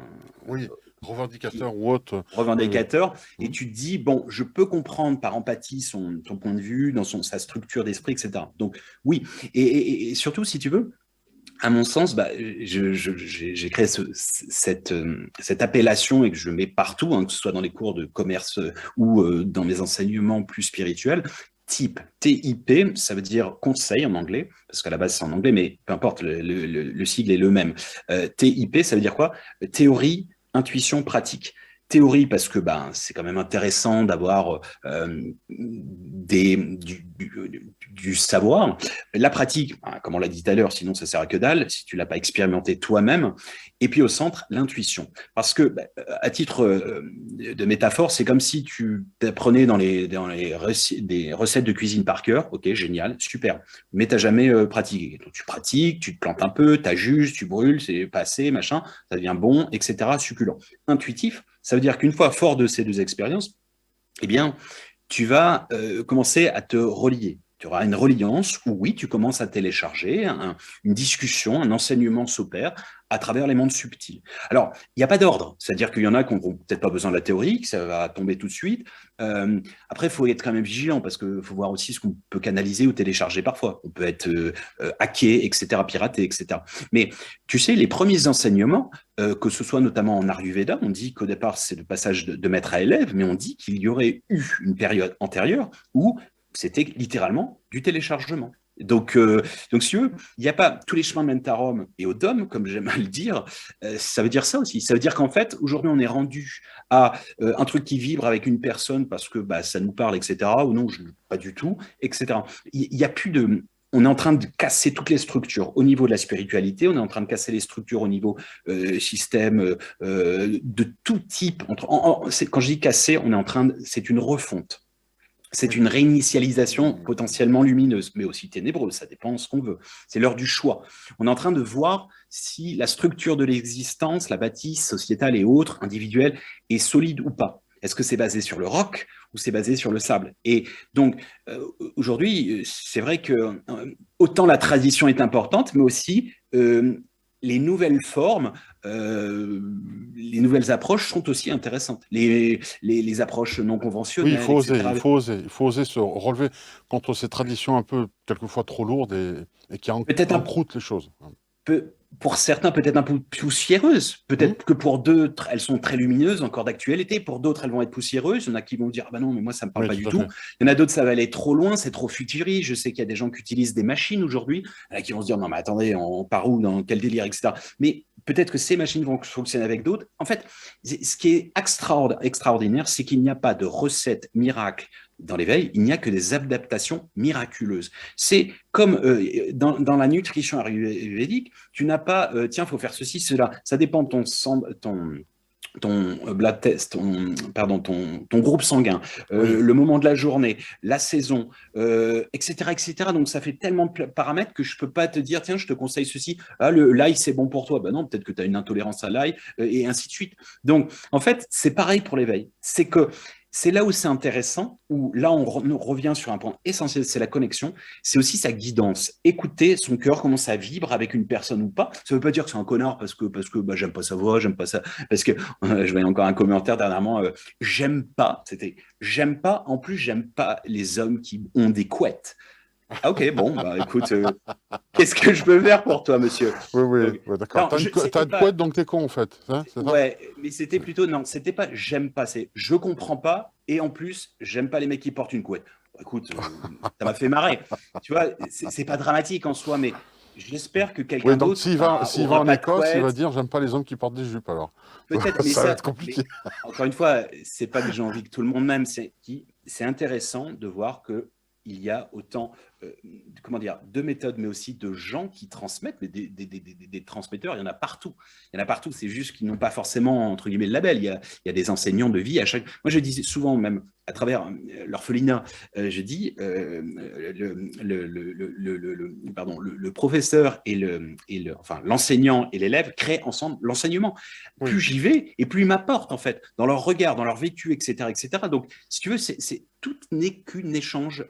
Speaker 1: Oui,
Speaker 2: qui,
Speaker 1: revendicateur ou autre. Oui, oui.
Speaker 2: revendicateur, et
Speaker 1: Mhm.
Speaker 2: tu te dis, bon, je peux comprendre par empathie ton point de vue, dans sa structure d'esprit, etc. Donc, oui, et surtout, si tu veux, À mon sens, j'ai créé cette appellation et que je mets partout, hein, que ce soit dans les cours de commerce ou dans mes enseignements plus spirituels. TIP, TIP, ça veut dire conseil en anglais, parce qu'à la base c'est en anglais, mais peu importe, le sigle est le même. TIP, ça veut dire quoi? Théorie, intuition, pratique. Théorie, parce que c'est quand même intéressant d'avoir du savoir. La pratique, comme on l'a dit tout à l'heure, sinon ça sert à que dalle, si tu l'as pas expérimenté toi-même. Et puis au centre, l'intuition. Parce que, à titre de métaphore, c'est comme si tu apprenais des recettes de cuisine par cœur. Ok, génial, super. Mais tu n'as jamais pratiqué. Donc, tu pratiques, tu te plantes un peu, tu ajustes, tu brûles, c'est passé, machin, ça devient bon, etc., succulent. Intuitif, ça veut dire qu'une fois fort de ces deux expériences, eh bien, tu vas commencer à te relier. Tu auras une reliance où, oui, tu commences à télécharger, une discussion, un enseignement s'opère à travers les mondes subtils. Alors, il n'y a pas d'ordre, c'est-à-dire qu'il y en a qui n'auront peut-être pas besoin de la théorie, que ça va tomber tout de suite. Après, il faut être quand même vigilant parce qu'il faut voir aussi ce qu'on peut canaliser ou télécharger parfois. On peut être hacké, etc., piraté, etc. Mais tu sais, les premiers enseignements, que ce soit notamment en Ayurveda, on dit qu'au départ, c'est le passage de maître à élève, mais on dit qu'il y aurait eu une période antérieure où c'était littéralement du téléchargement. Donc, si tu veux, il n'y a pas tous les chemins mènent à Rome et au Dôme, comme j'aime à le dire. Ça veut dire ça aussi. Ça veut dire qu'en fait, aujourd'hui, on est rendu à un truc qui vibre avec une personne parce que ça nous parle, etc. Ou non, pas du tout, etc. Il n'y a plus de. On est en train de casser toutes les structures au niveau de la spiritualité, on est en train de casser les structures au niveau système de tout type. Quand je dis casser, c'est une refonte. C'est une réinitialisation potentiellement lumineuse, mais aussi ténébreuse, ça dépend de ce qu'on veut. C'est l'heure du choix. On est en train de voir si la structure de l'existence, la bâtisse sociétale et autres, individuelle, est solide ou pas. Est-ce que c'est basé sur le roc ou c'est basé sur le sable? Et donc, aujourd'hui, c'est vrai que autant la tradition est importante, mais aussi les nouvelles formes, les nouvelles approches sont aussi intéressantes. Les approches non
Speaker 1: Oui, il
Speaker 2: conventionnelles,
Speaker 1: faut oser,
Speaker 2: etc.
Speaker 1: il faut oser se relever contre ces traditions un peu, quelquefois trop lourdes et qui
Speaker 2: Peut-être un
Speaker 1: encroutent les choses.
Speaker 2: peu, pour certains, peut-être un peu poussiéreuses.
Speaker 1: Hum.
Speaker 2: Peut-être que pour d'autres, elles sont très lumineuses, encore d'actualité. Pour d'autres, elles vont être poussiéreuses. Il y en a qui vont dire, ah bah non, mais moi, ça me parle
Speaker 1: Oui,
Speaker 2: pas du
Speaker 1: tout à
Speaker 2: tout.
Speaker 1: fait.
Speaker 2: Il y en a d'autres, ça va aller trop loin, c'est trop futuriste. Je sais qu'il y a des gens qui utilisent des machines aujourd'hui, qui vont se dire, non, mais attendez, on part où, dans quel délire, etc. Mais peut-être que ces machines vont fonctionner avec d'autres. En fait, ce qui est extraordinaire, c'est qu'il n'y a pas de recette miracle dans l'éveil, il n'y a que des adaptations miraculeuses. C'est comme dans la nutrition ayurvédique, tu n'as pas, tiens, il faut faire ceci, cela. Ça dépend de ton blood test, ton groupe sanguin,
Speaker 1: Oui.
Speaker 2: le moment de la journée, la saison, etc., etc. Donc, ça fait tellement de paramètres que je ne peux pas te dire, tiens, je te conseille ceci. Ah, l'ail, c'est bon pour toi. Ben non, peut-être que tu as une intolérance à l'ail, et ainsi de suite. Donc, en fait, c'est pareil pour l'éveil. C'est là où c'est intéressant, où là, on revient sur un point essentiel, c'est la connexion, c'est aussi sa guidance. Écouter son cœur, comment ça vibre avec une personne ou pas. Ça ne veut pas dire que c'est un connard parce que j'aime pas sa voix, j'aime pas ça. Parce que je voyais encore un commentaire dernièrement, j'aime pas, en plus, j'aime pas les hommes qui ont des couettes. Ah, ok, bon, écoute, qu'est-ce que je peux faire pour toi, monsieur?
Speaker 1: Oui, oui,
Speaker 2: Donc,
Speaker 1: ouais, d'accord.
Speaker 2: non,
Speaker 1: T'as
Speaker 2: c'était
Speaker 1: une
Speaker 2: pas.
Speaker 1: couette, donc t'es con, en fait. Hein, c'est ça?
Speaker 2: Ouais, mais c'était plutôt, non, c'était pas j'aime pas, c'est je comprends pas, et en plus, j'aime pas les mecs qui portent une couette. Bon, écoute, ça m'a fait marrer. Tu vois, c'est pas dramatique en soi, mais j'espère que
Speaker 1: Oui,
Speaker 2: quelqu'un
Speaker 1: donc
Speaker 2: d'autre
Speaker 1: s'il va
Speaker 2: aura
Speaker 1: en
Speaker 2: pas de
Speaker 1: Écosse, il va
Speaker 2: couette.
Speaker 1: dire j'aime pas les hommes qui portent des jupes alors.
Speaker 2: Peut-être, mais
Speaker 1: Ça va
Speaker 2: ça,
Speaker 1: être compliqué.
Speaker 2: mais encore une fois, c'est pas que j'ai envie que tout le monde m'aime, c'est intéressant de voir que il y a autant, comment dire, de méthodes, mais aussi de gens qui transmettent, mais des transmetteurs, il y en a partout. Il y en a partout, c'est juste qu'ils n'ont pas forcément, entre guillemets, le label. Il y a des enseignants de vie à chaque. Moi, je dis souvent, même à travers l'orphelinat, je dis, le professeur enfin, l'enseignant et l'élève créent ensemble l'enseignement. Plus
Speaker 1: Oui.
Speaker 2: j'y vais et plus ils m'apportent, en fait, dans leur regard, dans leur vécu, etc., etc. Donc, si tu veux, tout n'est qu'un échange.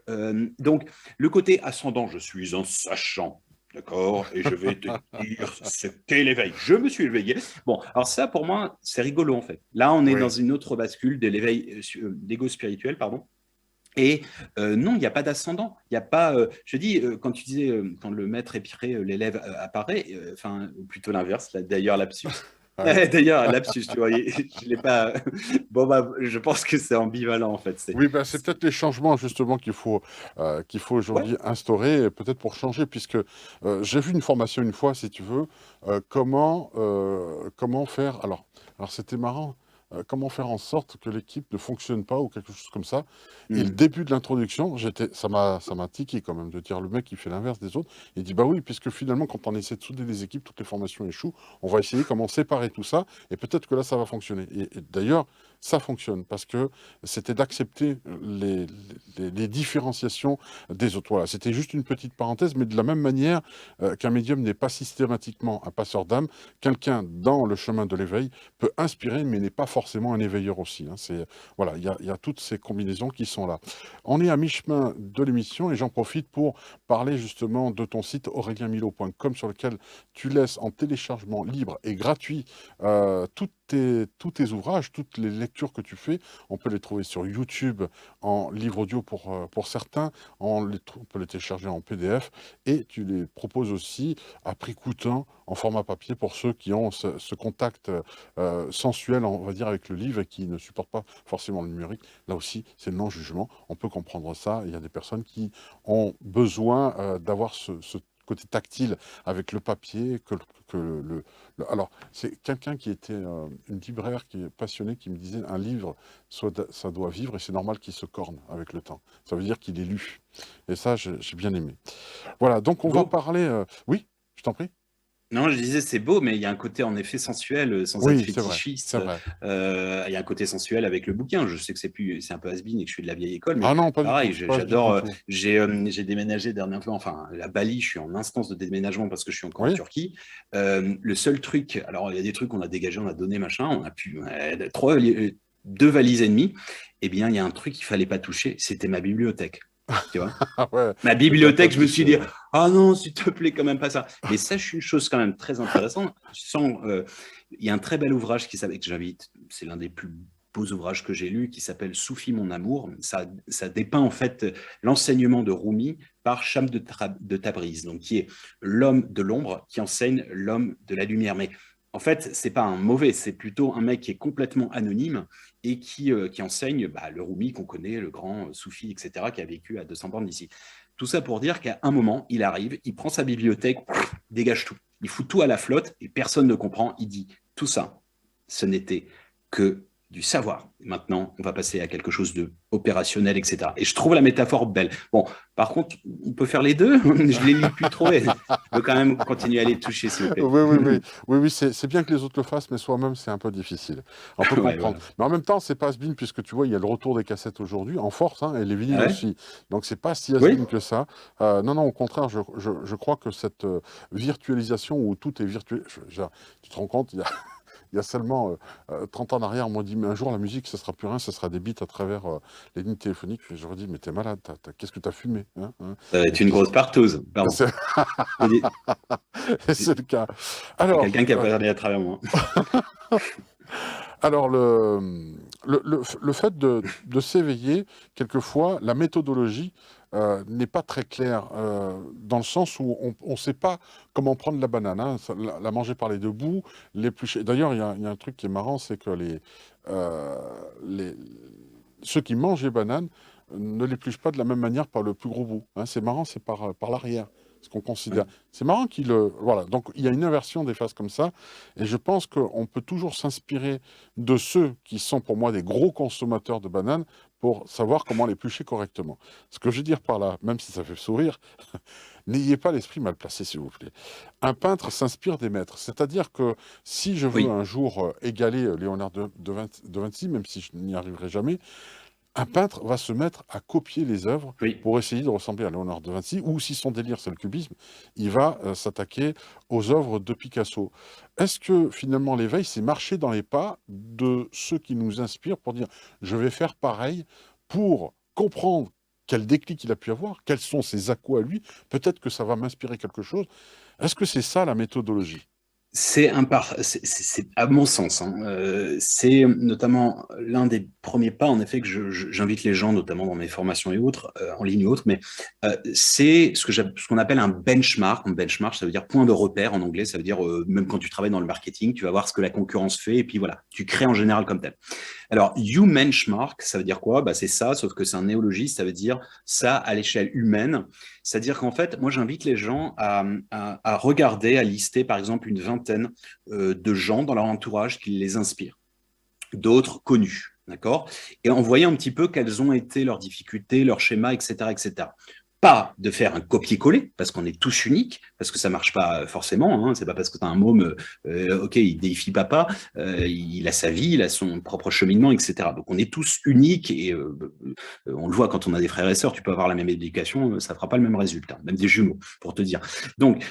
Speaker 2: Donc, le côté ascendant, je suis un sachant, d'accord, et je vais te dire ce qu'est l'éveil. Je me suis éveillé. Bon, alors ça, pour moi, c'est rigolo, en fait. Là, on est dans
Speaker 1: Oui.
Speaker 2: une autre bascule de l'éveil, d'ego spirituel, pardon. Et non, il n'y a pas d'ascendant. Il y a pas. Je dis, quand tu disais, quand le maître épiré, l'élève apparaît, enfin, ou plutôt l'inverse, d'ailleurs, lapsus.
Speaker 1: Ouais.
Speaker 2: D'ailleurs, lapsus, tu vois, je l'ai pas. Bon, bah, je pense que c'est ambivalent, en fait.
Speaker 1: Oui, ben, c'est peut-être les changements justement qu'il faut
Speaker 2: Ouais.
Speaker 1: aujourd'hui instaurer, et peut-être pour changer, puisque j'ai vu une formation une fois, si tu veux, comment faire. Alors c'était marrant. Comment faire en sorte que l'équipe ne fonctionne pas ou quelque chose comme ça. Et le
Speaker 2: Hmm.
Speaker 1: début de l'introduction, ça m'a tiqué quand même de dire le mec il fait l'inverse des autres. Il dit bah oui, puisque finalement quand on essaie de souder les équipes, toutes les formations échouent. On va essayer comment séparer tout ça et peut-être que là ça va fonctionner. Et d'ailleurs ça fonctionne parce que c'était d'accepter les différenciations des autres. Voilà, c'était juste une petite parenthèse, mais de la même manière qu'un médium n'est pas systématiquement un passeur d'âme, quelqu'un dans le chemin de l'éveil peut inspirer, mais n'est pas forcément un éveilleur aussi. Hein. Voilà, il y a toutes ces combinaisons qui sont là. On est à mi-chemin de l'émission et j'en profite pour parler justement de ton site aurelienmilo.com sur lequel tu laisses en téléchargement libre et gratuit tous tes ouvrages, toutes les lectures que tu fais. On peut les trouver sur YouTube en livre audio pour certains, on peut les télécharger en PDF et tu les proposes aussi à prix coûtant en format papier pour ceux qui ont ce contact sensuel, on va dire, avec le livre et qui ne supportent pas forcément le numérique. Là aussi, c'est le non-jugement. On peut comprendre ça. Il y a des personnes qui ont besoin d'avoir ce côté tactile avec le papier que alors, c'est quelqu'un qui était une libraire qui est passionnée qui me disait un livre, ça doit vivre et c'est normal qu'il se corne avec le temps. Ça veut dire qu'il est lu. Et ça, j'ai bien aimé. Voilà, donc on va
Speaker 2: Beau.
Speaker 1: parler. Oui, je t'en prie.
Speaker 2: Non, je disais c'est beau, mais il y a un côté en effet sensuel, sans être
Speaker 1: Oui, c'est vrai.
Speaker 2: fétichiste.
Speaker 1: C'est vrai.
Speaker 2: Il y a un côté sensuel avec le bouquin. Je sais que c'est un peu has-been et que je suis de la vieille école, mais
Speaker 1: Ah non, pas du tout.
Speaker 2: pareil,
Speaker 1: C'est pas has-been
Speaker 2: j'adore.
Speaker 1: du tout.
Speaker 2: J'ai déménagé dernièrement, enfin à Bali, je suis en instance de déménagement parce que je suis encore en
Speaker 1: Oui,
Speaker 2: Turquie. Le seul truc, alors il y a des trucs qu'on a dégagés, on a donné machin, on a pu deux valises et demie. Eh bien, il y a un truc qu'il fallait pas toucher, c'était ma bibliothèque. Tu vois,
Speaker 1: ah ouais.
Speaker 2: ma
Speaker 1: Le
Speaker 2: bibliothèque, je me suis
Speaker 1: catalogue,
Speaker 2: dit, ah non, s'il te plaît, quand même pas ça. Mais sache une chose quand même très intéressante. Il y a un très bel ouvrage qui s'appelle, que j'invite, c'est l'un des plus beaux ouvrages que j'ai lus, qui s'appelle Soufi, mon amour. Ça dépeint en fait l'enseignement de Rumi par Cham de Tabriz, donc qui est l'homme de l'ombre qui enseigne l'homme de la lumière. Mais en fait, c'est pas un mauvais, c'est plutôt un mec qui est complètement anonyme et qui enseigne le Rumi qu'on connaît, le grand soufi, etc., qui a vécu à 200 bornes d'ici. Tout ça pour dire qu'à un moment, il arrive, il prend sa bibliothèque, dégage tout. Il fout tout à la flotte et personne ne comprend. Il dit, tout ça, ce n'était que du savoir. Maintenant, on va passer à quelque chose de opérationnel, etc. Et je trouve la métaphore belle. Bon, par contre, on peut faire les deux. Je les lis plus trop. Je veux quand même continuer à les toucher, s'il vous plaît.
Speaker 1: Oui, oui, oui. Oui, oui, c'est bien que les autres le fassent, mais soi-même, c'est un peu difficile. On peut
Speaker 2: Ouais,
Speaker 1: comprendre.
Speaker 2: voilà.
Speaker 1: Mais en même temps, c'est pas has-been, puisque tu vois, il y a le retour des cassettes aujourd'hui, en force, hein, et les vinyles
Speaker 2: Ah ouais.
Speaker 1: aussi. Donc, c'est pas si
Speaker 2: Oui.
Speaker 1: has-been que ça. Non, non, au contraire, je crois que cette virtualisation où tout est virtuel. Tu te rends compte, il y a seulement 30 ans en arrière, on m'a dit, mais un jour, la musique, ce sera plus rien, ce sera des bits à travers les lignes téléphoniques. Et je leur dis, mais t'es malade, qu'est-ce que t'as fumé, hein.
Speaker 2: Ça va
Speaker 1: Et
Speaker 2: être une
Speaker 1: puis,
Speaker 2: grosse partouze. Pardon.
Speaker 1: c'est
Speaker 2: Il
Speaker 1: c'est le cas.
Speaker 2: y a
Speaker 1: Alors,
Speaker 2: quelqu'un qui a parlé à travers moi.
Speaker 1: Alors, le fait de s'éveiller, quelquefois, la méthodologie n'est pas très claire, dans le sens où on ne sait pas comment prendre la banane, hein, la manger par les deux bouts, l'éplucher. D'ailleurs, il y a un truc qui est marrant, c'est que euh, les- ceux qui mangent les bananes ne l'épluchent pas de la même manière par le plus gros bout. Hein. C'est marrant, c'est par l'arrière, ce qu'on considère.
Speaker 2: Oui.
Speaker 1: C'est marrant qu'il... voilà, donc il y a une inversion des phases comme ça, et je pense qu'on peut toujours s'inspirer de ceux qui sont pour moi des gros consommateurs de bananes pour savoir comment l'éplucher correctement. Ce que je veux dire par là, même si ça fait sourire, n'ayez pas l'esprit mal placé, s'il vous plaît. Un peintre s'inspire des maîtres. C'est-à-dire que si je veux
Speaker 2: Oui.
Speaker 1: un jour égaler Léonard de Vinci, même si je n'y arriverai jamais, un peintre va se mettre à copier les œuvres
Speaker 2: Oui.
Speaker 1: pour essayer de ressembler à Léonard de Vinci, ou si son délire c'est le cubisme, il va s'attaquer aux œuvres de Picasso. Est-ce que finalement l'éveil, c'est marcher dans les pas de ceux qui nous inspirent pour dire je vais faire pareil pour comprendre quel déclic il a pu avoir, quels sont ses à-coups à lui, peut-être que ça va m'inspirer quelque chose. Est-ce que c'est ça la méthodologie?
Speaker 2: À mon sens, hein, c'est notamment l'un des premiers pas, en effet, que j'invite les gens, notamment dans mes formations et autres, en ligne ou autres, mais c'est ce qu'on appelle un benchmark. Un benchmark, ça veut dire point de repère en anglais, ça veut dire même quand tu travailles dans le marketing, tu vas voir ce que la concurrence fait, et puis voilà, tu crées en général comme tel. Alors, you benchmark, ça veut dire quoi? Bah, c'est ça, sauf que c'est un néologisme, ça veut dire ça à l'échelle humaine. C'est-à-dire qu'en fait, moi, j'invite les gens à regarder, à lister, par exemple, une vingtaine de gens dans leur entourage qui les inspirent, d'autres connus. D'accord. Et en voyant un petit peu quelles ont été leurs difficultés, leurs schémas, etc., etc. Pas de faire un copier-coller, parce qu'on est tous uniques, parce que ça marche pas forcément. Hein, c'est pas parce que tu as un môme, ok, il déifie papa, il a sa vie, il a son propre cheminement, etc. Donc on est tous uniques et on le voit quand on a des frères et sœurs, tu peux avoir la même éducation, ça fera pas le même résultat, même des jumeaux, pour te dire. Donc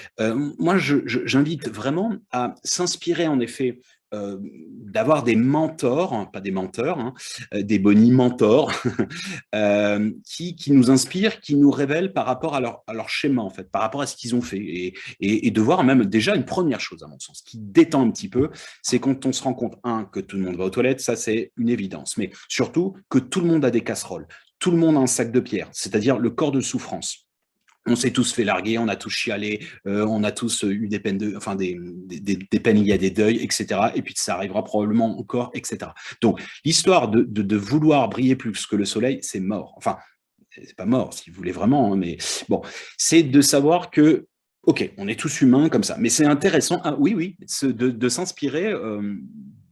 Speaker 2: moi, j'invite vraiment à s'inspirer en effet d'avoir des mentors, hein, pas des menteurs, hein, des bonis mentors, qui nous inspirent, qui nous révèlent par rapport à leur schéma, en fait, par rapport à ce qu'ils ont fait. Et de voir même déjà une première chose, à mon sens, qui détend un petit peu, c'est quand on se rend compte, un, que tout le monde va aux toilettes, ça c'est une évidence, mais surtout que tout le monde a des casseroles, tout le monde a un sac de pierre, c'est-à-dire le corps de souffrance. On s'est tous fait larguer, on a tous chialé, on a tous eu des peines, enfin des peines liées à des deuils, etc. Et puis ça arrivera probablement encore, etc. Donc l'histoire de vouloir briller plus que le soleil, c'est mort. Enfin, c'est pas mort si vous voulez vraiment, hein, mais bon, c'est de savoir que, ok, on est tous humains comme ça, mais c'est intéressant, ah, oui, oui, de s'inspirer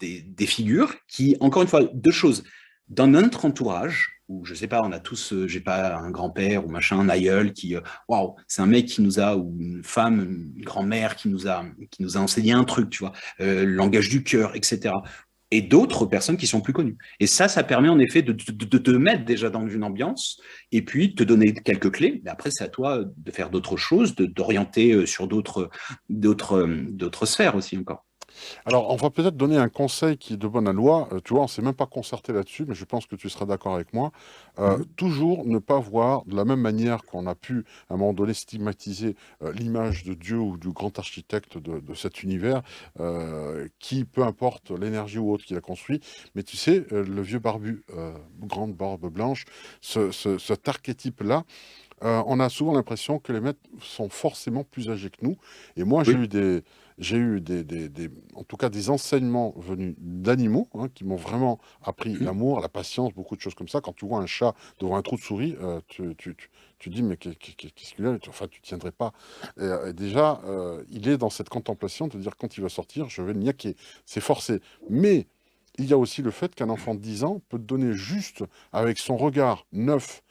Speaker 2: des figures qui, encore une fois, deux choses, dans notre entourage, ou je sais pas, on a tous, j'ai pas un grand-père ou machin, un aïeul qui, waouh, c'est un mec qui nous a, ou une femme, une grand-mère qui nous a enseigné un truc, tu vois, le langage du cœur, etc. Et d'autres personnes qui sont plus connues. Et ça permet en effet de te mettre déjà dans une ambiance et puis te donner quelques clés. Mais après, c'est à toi de faire d'autres choses, d'orienter sur d'autres sphères aussi encore.
Speaker 1: Alors, on va peut-être donner un conseil qui est de bonne loi. Tu vois, on s'est même pas concerté là-dessus, mais je pense que tu seras d'accord avec moi.
Speaker 2: Mhm.
Speaker 1: Toujours ne pas voir de la même manière qu'on a pu, à un moment donné, stigmatiser l'image de Dieu ou du grand architecte de cet univers, qui, peu importe l'énergie ou autre qu'il a construit, mais tu sais, le vieux barbu, grande barbe blanche, cet archétype-là, on a souvent l'impression que les maîtres sont forcément plus âgés que nous. Et moi,
Speaker 2: Oui.
Speaker 1: j'ai eu en tout cas des enseignements venus d'animaux, hein, qui m'ont vraiment appris
Speaker 2: Mhm.
Speaker 1: l'amour, la patience, beaucoup de choses comme ça. Quand tu vois un chat devant un trou de souris, tu dis, mais qu'est-ce qu'il a? Enfin, tu tiendrais pas. Et déjà, il est dans cette contemplation de dire, quand il va sortir, je vais le niaquer. C'est forcé. Mais il y a aussi le fait qu'un enfant de 10 ans peut te donner juste, avec son regard neuf,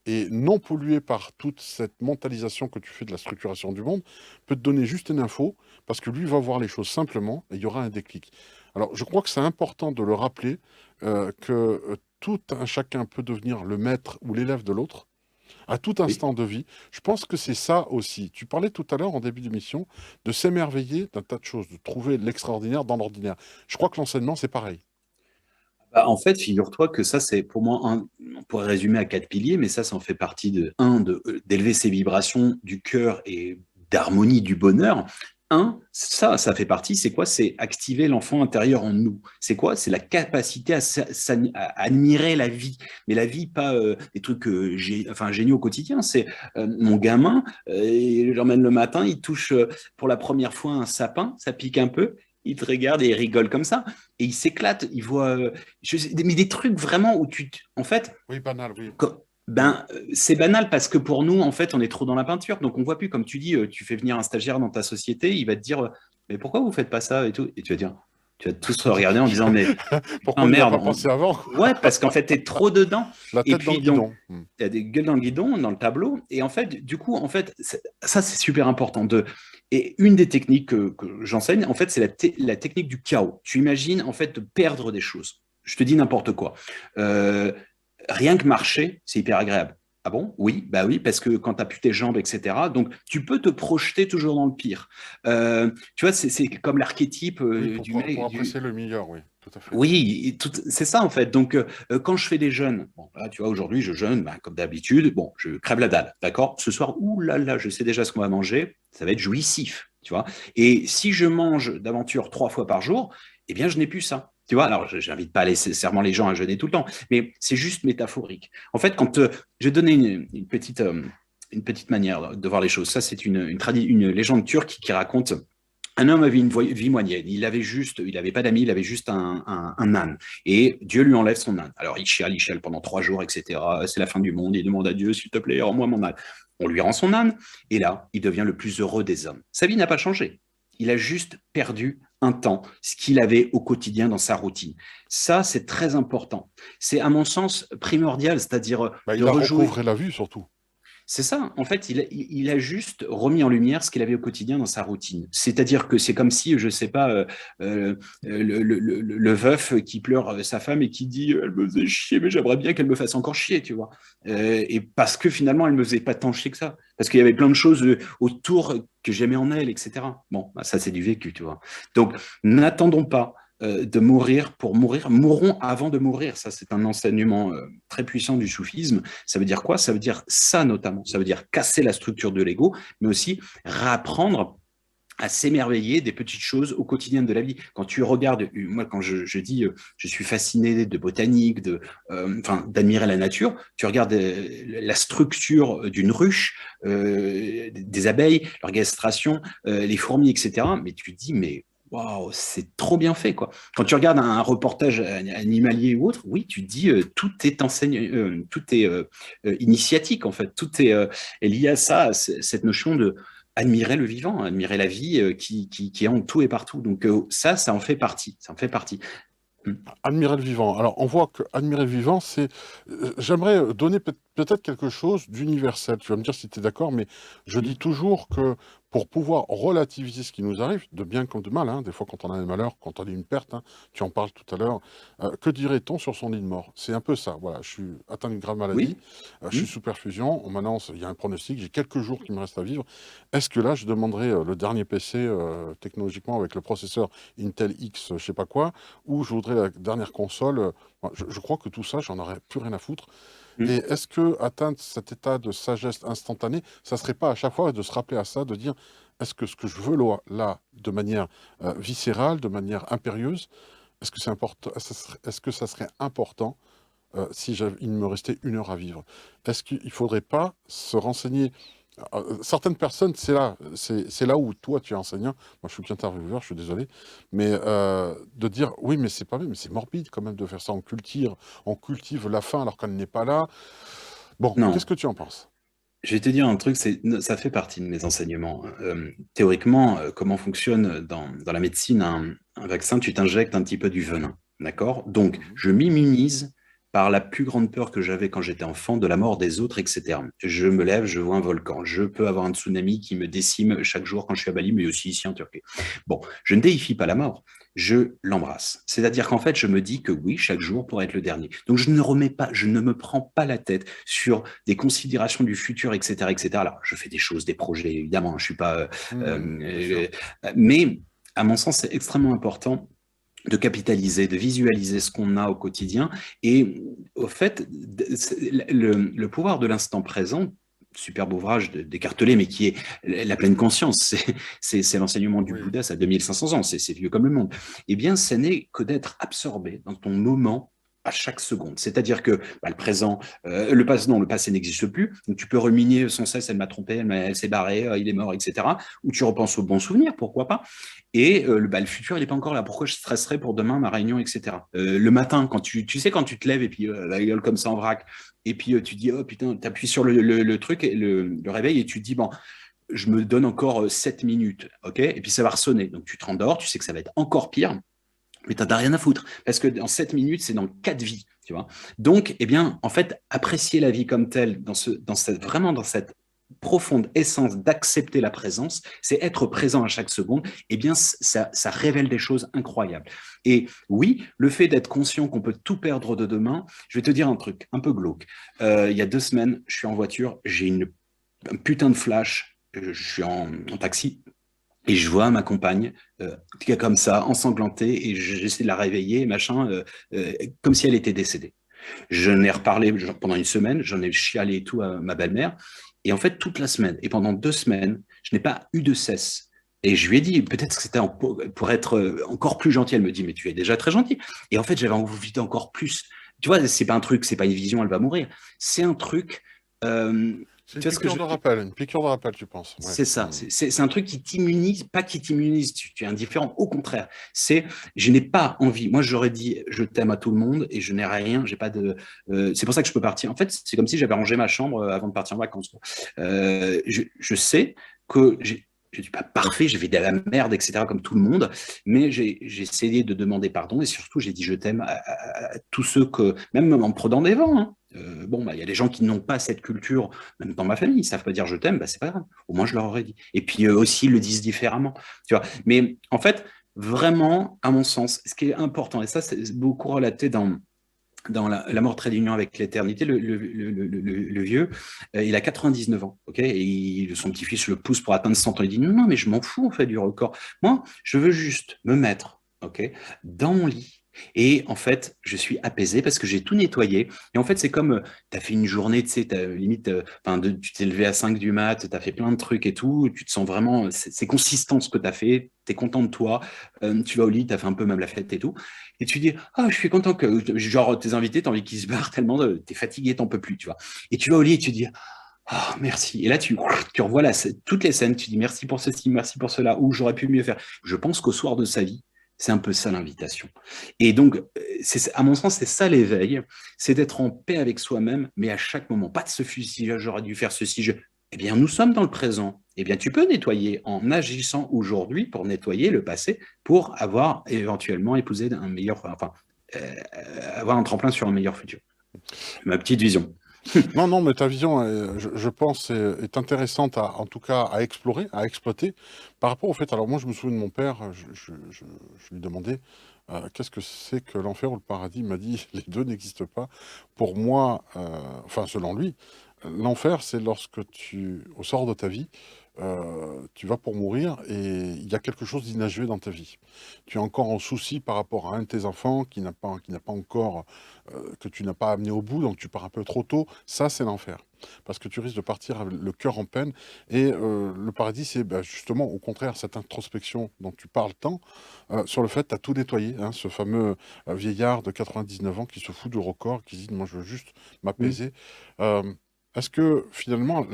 Speaker 1: et non pollué par toute cette mentalisation que tu fais de la structuration du monde, peut te donner juste une info, parce que lui va voir les choses simplement, et il y aura un déclic. Alors, je crois que c'est important de le rappeler, que tout un chacun peut devenir le maître ou l'élève de l'autre, à tout
Speaker 2: Oui.
Speaker 1: instant de vie. Je pense que c'est ça aussi. Tu parlais tout à l'heure, en début d'émission, de s'émerveiller d'un tas de choses, de trouver l'extraordinaire dans l'ordinaire. Je crois que l'enseignement, c'est pareil.
Speaker 2: Bah, en fait, figure-toi que ça, c'est pour moi, on pourrait résumer à quatre piliers, mais ça en fait partie d'élever ses vibrations du cœur et d'harmonie du bonheur. Un, ça fait partie, c'est quoi? C'est activer l'enfant intérieur en nous. C'est quoi? C'est la capacité à admirer la vie. Mais la vie, pas des trucs enfin, géniaux au quotidien. C'est mon gamin, je l'emmène le matin, il touche pour la première fois un sapin, ça pique un peu, il te regarde et il rigole comme ça. Et il s'éclate, il voit mais des trucs vraiment où en fait,
Speaker 1: Oui, banal, oui. Mm.
Speaker 2: ben, c'est banal parce que pour nous, en fait, on est trop dans la peinture. Donc, on voit plus, comme tu dis, tu fais venir un stagiaire dans ta société, il va te dire, mais pourquoi vous faites pas ça et tout. Et tu vas dire, tu vas tous regarder en disant, mais putain,
Speaker 1: Pourquoi il n'y a
Speaker 2: merde.
Speaker 1: pas pensé avant?
Speaker 2: Ouais, parce qu'en fait, tu es trop dedans.
Speaker 1: La
Speaker 2: Et
Speaker 1: tête dans le
Speaker 2: puis, donc,
Speaker 1: guidon. Mm.
Speaker 2: tu as des gueules dans le guidon, dans le tableau. Et en fait, du coup, en fait, ça, c'est super important. Et une des techniques que j'enseigne, en fait, c'est la technique du chaos. Tu imagines, en fait, de perdre des choses. Je te dis n'importe quoi. Euh, Rien que marcher, c'est hyper agréable. Ah bon? Oui, bah oui, parce que quand tu plus tes jambes, etc. Donc, tu peux te projeter toujours dans le pire. Tu vois, c'est comme l'archétype
Speaker 1: Oui,
Speaker 2: du
Speaker 1: pour
Speaker 2: mec.
Speaker 1: apprécier le meilleur, oui, tout à fait.
Speaker 2: Oui, c'est ça en fait. Donc, quand je fais des jeûnes, bon, là, tu vois, aujourd'hui, je jeûne, bah, comme d'habitude. Bon, je crève la dalle, d'accord? Ce soir, ouh là là, je sais déjà ce qu'on va manger. Ça va être jouissif. tu vois. Et si je mange d'aventure 3 fois par jour, eh bien, je n'ai plus ça. Tu vois, alors, je n'invite pas nécessairement les gens à jeûner tout le temps, mais c'est juste métaphorique. En fait, quand je vais donner une petite manière de voir les choses, ça, c'est une légende turque qui raconte un homme avait une vie moyenne. Il avait pas d'amis, il avait juste un âne. Et Dieu lui enlève son âne. Alors il chiale pendant 3 jours, etc. C'est la fin du monde. Il demande à Dieu, s'il te plaît, rends-moi mon âne. On lui rend son âne. Et là, il devient le plus heureux des hommes. Sa vie n'a pas changé. Il a juste perdu un temps, ce qu'il avait au quotidien dans sa routine. Ça, c'est très important. C'est, à mon sens, primordial, c'est-à-dire
Speaker 1: Bah,
Speaker 2: de
Speaker 1: il a
Speaker 2: rejouer.
Speaker 1: recouvré la vue, surtout.
Speaker 2: C'est ça. En fait, il a juste remis en lumière ce qu'il avait au quotidien dans sa routine. C'est-à-dire que c'est comme si, je ne sais pas, le veuf qui pleure sa femme et qui dit elle me faisait chier, mais j'aimerais bien qu'elle me fasse encore chier, tu vois. Et parce que finalement, elle ne me faisait pas tant chier que ça. Parce qu'il y avait plein de choses autour que j'aimais en elle, etc. Bon, bah, ça, c'est du vécu, tu vois. Donc, n'attendons pas de mourir pour mourir, mourrons avant de mourir. Ça, c'est un enseignement très puissant du soufisme. Ça veut dire quoi? Ça veut dire ça notamment. Ça veut dire casser la structure de l'ego, mais aussi réapprendre à s'émerveiller des petites choses au quotidien de la vie. Quand tu regardes, moi, quand je dis je suis fasciné de botanique, d'admirer la nature, tu regardes la structure d'une ruche, des abeilles, l'orchestration, les fourmis, etc. Mais tu te dis, mais waouh, c'est trop bien fait, quoi. Quand tu regardes un reportage animalier ou autre, oui, tu te dis tout est tout est initiatique, en fait. Tout est lié à ça, à cette notion de admirer le vivant, admirer la vie qui est en tout et partout. Donc ça en fait partie. Ça en fait partie. Mm.
Speaker 1: Admirer le vivant. Alors, on voit que admirer le vivant, c'est. J'aimerais donner peut-être quelque chose d'universel. Tu vas me dire si tu es d'accord, mais je dis toujours que pour pouvoir relativiser ce qui nous arrive, de bien comme de mal, hein, des fois quand on a un malheur, quand on a une perte, hein, tu en parles tout à l'heure, que dirait-on sur son lit de mort? C'est un peu ça. Voilà, je suis atteint d'une grave maladie,
Speaker 2: Oui.
Speaker 1: je
Speaker 2: Mm.
Speaker 1: suis sous perfusion, on m'annonce, il y a un pronostic, j'ai quelques jours qui me restent à vivre. Est-ce que là, je demanderai le dernier PC technologiquement avec le processeur Intel X, je sais pas quoi, ou je voudrais la dernière console. Je crois que tout ça, j'en aurais plus rien à foutre. Et
Speaker 2: Mm.
Speaker 1: est-ce que atteindre cet état de sagesse instantanée, ça serait pas à chaque fois de se rappeler à ça, de dire, est-ce que ce que je veux là, de manière viscérale, de manière impérieuse, est-ce que c'est important, est-ce que ça serait important si il me restait 1 heure à vivre? Est-ce qu'il ne faudrait pas se renseigner? Certaines personnes, c'est là où toi tu es enseignant, moi je suis qu'intervieweur, je suis désolé, mais de dire oui, mais c'est pas vrai, mais c'est morbide quand même de faire ça, on cultive la faim alors qu'elle n'est pas là. Bon, qu'est-ce
Speaker 2: Non,
Speaker 1: que tu en penses?
Speaker 2: je vais te dire un truc, ça fait partie de mes enseignements. Théoriquement, comment fonctionne dans la médecine un vaccin? Tu t'injectes un petit peu du venin, d'accord? Donc,
Speaker 1: Mhm.
Speaker 2: je m'immunise par la plus grande peur que j'avais quand j'étais enfant de la mort des autres, etc. Je me lève, je vois un volcan, je peux avoir un tsunami qui me décime chaque jour quand je suis à Bali, mais aussi ici en Turquie. Bon, je ne déifie pas la mort, je l'embrasse. C'est-à-dire qu'en fait, je me dis que oui, chaque jour pourrait être le dernier. Donc, je ne me prends pas la tête sur des considérations du futur, etc., etc. Alors, je fais des choses, des projets, évidemment, je suis pas,
Speaker 1: Bien sûr.
Speaker 2: mais à mon sens, c'est extrêmement important de capitaliser, de visualiser ce qu'on a au quotidien. Et au fait, le pouvoir de l'instant présent, superbe ouvrage d'Eckhart Tolle, mais qui est la pleine conscience, c'est l'enseignement du
Speaker 1: Oui.
Speaker 2: Bouddha, ça a 2500 ans, c'est vieux comme le monde. Eh bien, ce n'est que d'être absorbé dans ton moment à chaque seconde. C'est-à-dire que bah, le présent, le passé, non, le passé n'existe plus. Donc tu peux ruminer sans cesse, elle m'a trompé, elle s'est barrée, il est mort, etc. Ou tu repenses aux bons souvenirs, pourquoi pas. Et le futur, il n'est pas encore là. Pourquoi je stresserais pour demain, ma réunion, etc. Le matin, quand tu sais, quand tu te lèves et puis la gueule comme ça en vrac, et puis tu dis, oh putain, tu appuies sur le truc, et le réveil, et tu te dis, bon, je me donne encore 7 minutes, ok? Et puis ça va ressonner. Donc tu te rendors, tu sais que ça va être encore pire, mais tu n'as rien à foutre. Parce que dans 7 minutes, c'est dans 4 vies, tu vois. Donc, eh bien, en fait, apprécier la vie comme telle, vraiment dans cette profonde essence d'accepter la présence, c'est être présent à chaque seconde, eh bien, ça révèle des choses incroyables. Et oui, le fait d'être conscient qu'on peut tout perdre de demain, je vais te dire un truc un peu glauque. Il y a 2 semaines, je suis en voiture, j'ai un putain de flash, je suis en taxi, et je vois ma compagne qui est comme ça, ensanglantée, et j'essaie de la réveiller, machin, comme si elle était décédée. Je n'ai reparlé pendant une semaine, j'en ai chialé et tout à ma belle-mère. Et en fait, toute la semaine, et pendant 2 semaines, je n'ai pas eu de cesse Et je lui ai dit, peut-être que c'était pour être encore plus gentil. Elle me dit, mais tu es déjà très gentil. Et en fait, j'avais envie d'encore plus. Tu vois, c'est pas un truc, c'est pas une vision, elle va mourir. C'est un truc. euh,
Speaker 1: C'est
Speaker 2: Tu vois ce que je veux dire?
Speaker 1: une piqûre de rappel, tu penses. Ouais.
Speaker 2: C'est ça. C'est un truc qui t'immunise, pas qui t'immunise. Tu es indifférent. Au contraire, je n'ai pas envie. Moi, j'aurais dit, je t'aime à tout le monde et je n'ai rien. J'ai pas de. C'est pour ça que je peux partir. En fait, c'est comme si j'avais rangé ma chambre avant de partir en vacances. Je sais que je suis pas parfait, j'ai fait de la merde, etc., comme tout le monde, mais j'ai essayé de demander pardon et surtout, j'ai dit je t'aime à tous ceux que, même en me prenant des vents, hein. Bon, bah, il y a des gens qui n'ont pas cette culture, même dans ma famille, ils savent pas dire je t'aime, bah, c'est pas grave. Au moins, je leur aurais dit. Et puis eux aussi, ils le disent différemment. Tu vois. Mais en fait, vraiment, à mon sens, ce qui est important, et ça, c'est beaucoup relaté dans la mort trait d'union avec l'éternité, le vieux, il a 99 ans, ok, et son petit-fils le pousse pour atteindre 100 ans. Il dit non, non, mais je m'en fous en fait du record. Moi, je veux juste me mettre, ok, dans mon lit. Et en fait, je suis apaisé parce que j'ai tout nettoyé. Et en fait, c'est comme tu as fait une journée, tu sais, limite, tu t'es levé à 5 du mat, tu as fait plein de trucs et tout, tu te sens vraiment, c'est consistant ce que tu as fait, tu es content de toi, tu vas au lit, tu as fait un peu même la fête et tout. Et tu dis, ah, je suis content que, genre, tes invités, t'as envie qu'ils se barrent tellement, t'es fatigué, t'en peux plus, tu vois. Et tu vas au lit et tu dis, ah, merci. Et là, tu revois toutes les scènes, tu dis merci pour ceci, merci pour cela, ou j'aurais pu mieux faire. Je pense qu'au soir de sa vie, c'est un peu ça l'invitation. Et donc, à mon sens, c'est ça l'éveil, c'est d'être en paix avec soi-même, mais à chaque moment, pas de se fusiller, j'aurais dû faire ceci. Eh bien, nous sommes dans le présent. Eh bien, tu peux nettoyer en agissant aujourd'hui pour nettoyer le passé, pour avoir éventuellement épousé un meilleur, enfin, avoir un tremplin sur un meilleur futur. Ma petite vision.
Speaker 1: Non, non, mais ta vision, je pense, est intéressante, en tout cas, à explorer, à exploiter. Par rapport au fait, alors moi, je me souviens de mon père, je lui demandais qu'est-ce que c'est que l'enfer ou le paradis. Il m'a dit, les deux n'existent pas. Pour moi, enfin, selon lui, l'enfer, c'est lorsque au sort de ta vie, tu vas pour mourir et il y a quelque chose d'inachevé dans ta vie. Tu es encore en souci par rapport à un de tes enfants qui n'a pas encore, que tu n'as pas amené au bout, donc tu pars un peu trop tôt. Ça, c'est l'enfer. Parce que tu risques de partir avec le cœur en peine. Et le paradis, c'est justement, au contraire, cette introspection dont tu parles tant, sur le fait, tu as tout nettoyé. Hein, ce fameux vieillard de 99 ans qui se fout du record, qui dit, moi, je veux juste
Speaker 2: Mm.
Speaker 1: m'apaiser. Euh, Est-ce que finalement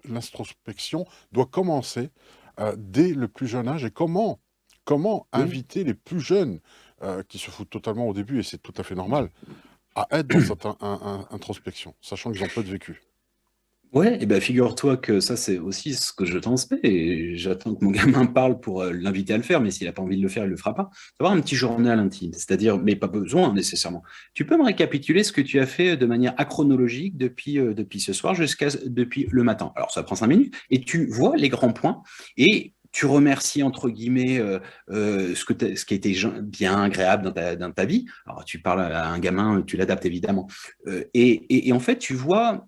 Speaker 1: l'introspection doit commencer dès le plus jeune âge et comment
Speaker 2: Oui.
Speaker 1: inviter les plus jeunes qui se foutent totalement au début, et c'est tout à fait normal, à être dans cette introspection, sachant qu'ils ont peu de vécu.
Speaker 2: Ouais, et ben figure-toi que ça, c'est aussi ce que je transmets. Et j'attends que mon gamin parle pour l'inviter à le faire, mais s'il n'a pas envie de le faire, il ne le fera pas. Avoir un petit journal intime, c'est-à-dire, mais pas besoin nécessairement. Tu peux me récapituler ce que tu as fait de manière achronologique depuis ce soir depuis le matin. Alors, ça prend 5 minutes, et tu vois les grands points, et tu remercies, entre guillemets, ce qui a été bien agréable dans ta vie. Alors, tu parles à un gamin, tu l'adaptes évidemment. Et en fait, tu vois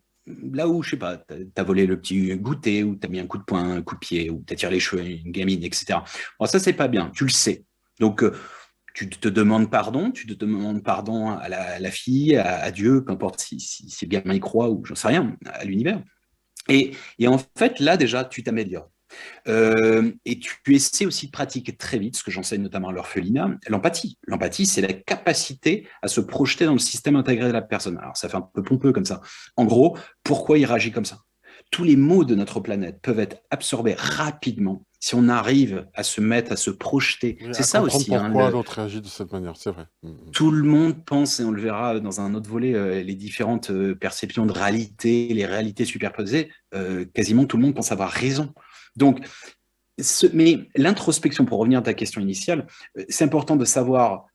Speaker 2: là où, je sais pas, t'as volé le petit goûter, ou t'as mis un coup de poing, un coup de pied, ou t'as tiré les cheveux à une gamine, etc. Bon, ça, c'est pas bien, tu le sais. Donc, tu te demandes pardon, à la fille, à Dieu, peu importe si le gamin y croit ou j'en sais rien, à l'univers. Et en fait, là, déjà, tu t'améliores. Et tu essaies aussi de pratiquer très vite, ce que j'enseigne notamment à l'orphelinat, l'empathie. L'empathie, c'est la capacité à se projeter dans le système intégré de la personne. Alors, ça fait un peu pompeux comme ça. En gros, pourquoi il réagit comme ça? Tous les maux de notre planète peuvent être absorbés rapidement si on arrive à se mettre, à se projeter.
Speaker 1: Oui,
Speaker 2: C'est
Speaker 1: à
Speaker 2: ça
Speaker 1: comprendre
Speaker 2: aussi, hein,
Speaker 1: pourquoi l'autre réagit de cette manière, c'est vrai.
Speaker 2: tout le monde pense, et on le verra dans un autre volet, les différentes perceptions de réalité, les réalités superposées, quasiment tout le monde pense avoir raison. Donc, mais l'introspection, pour revenir à ta question initiale, c'est important de savoir,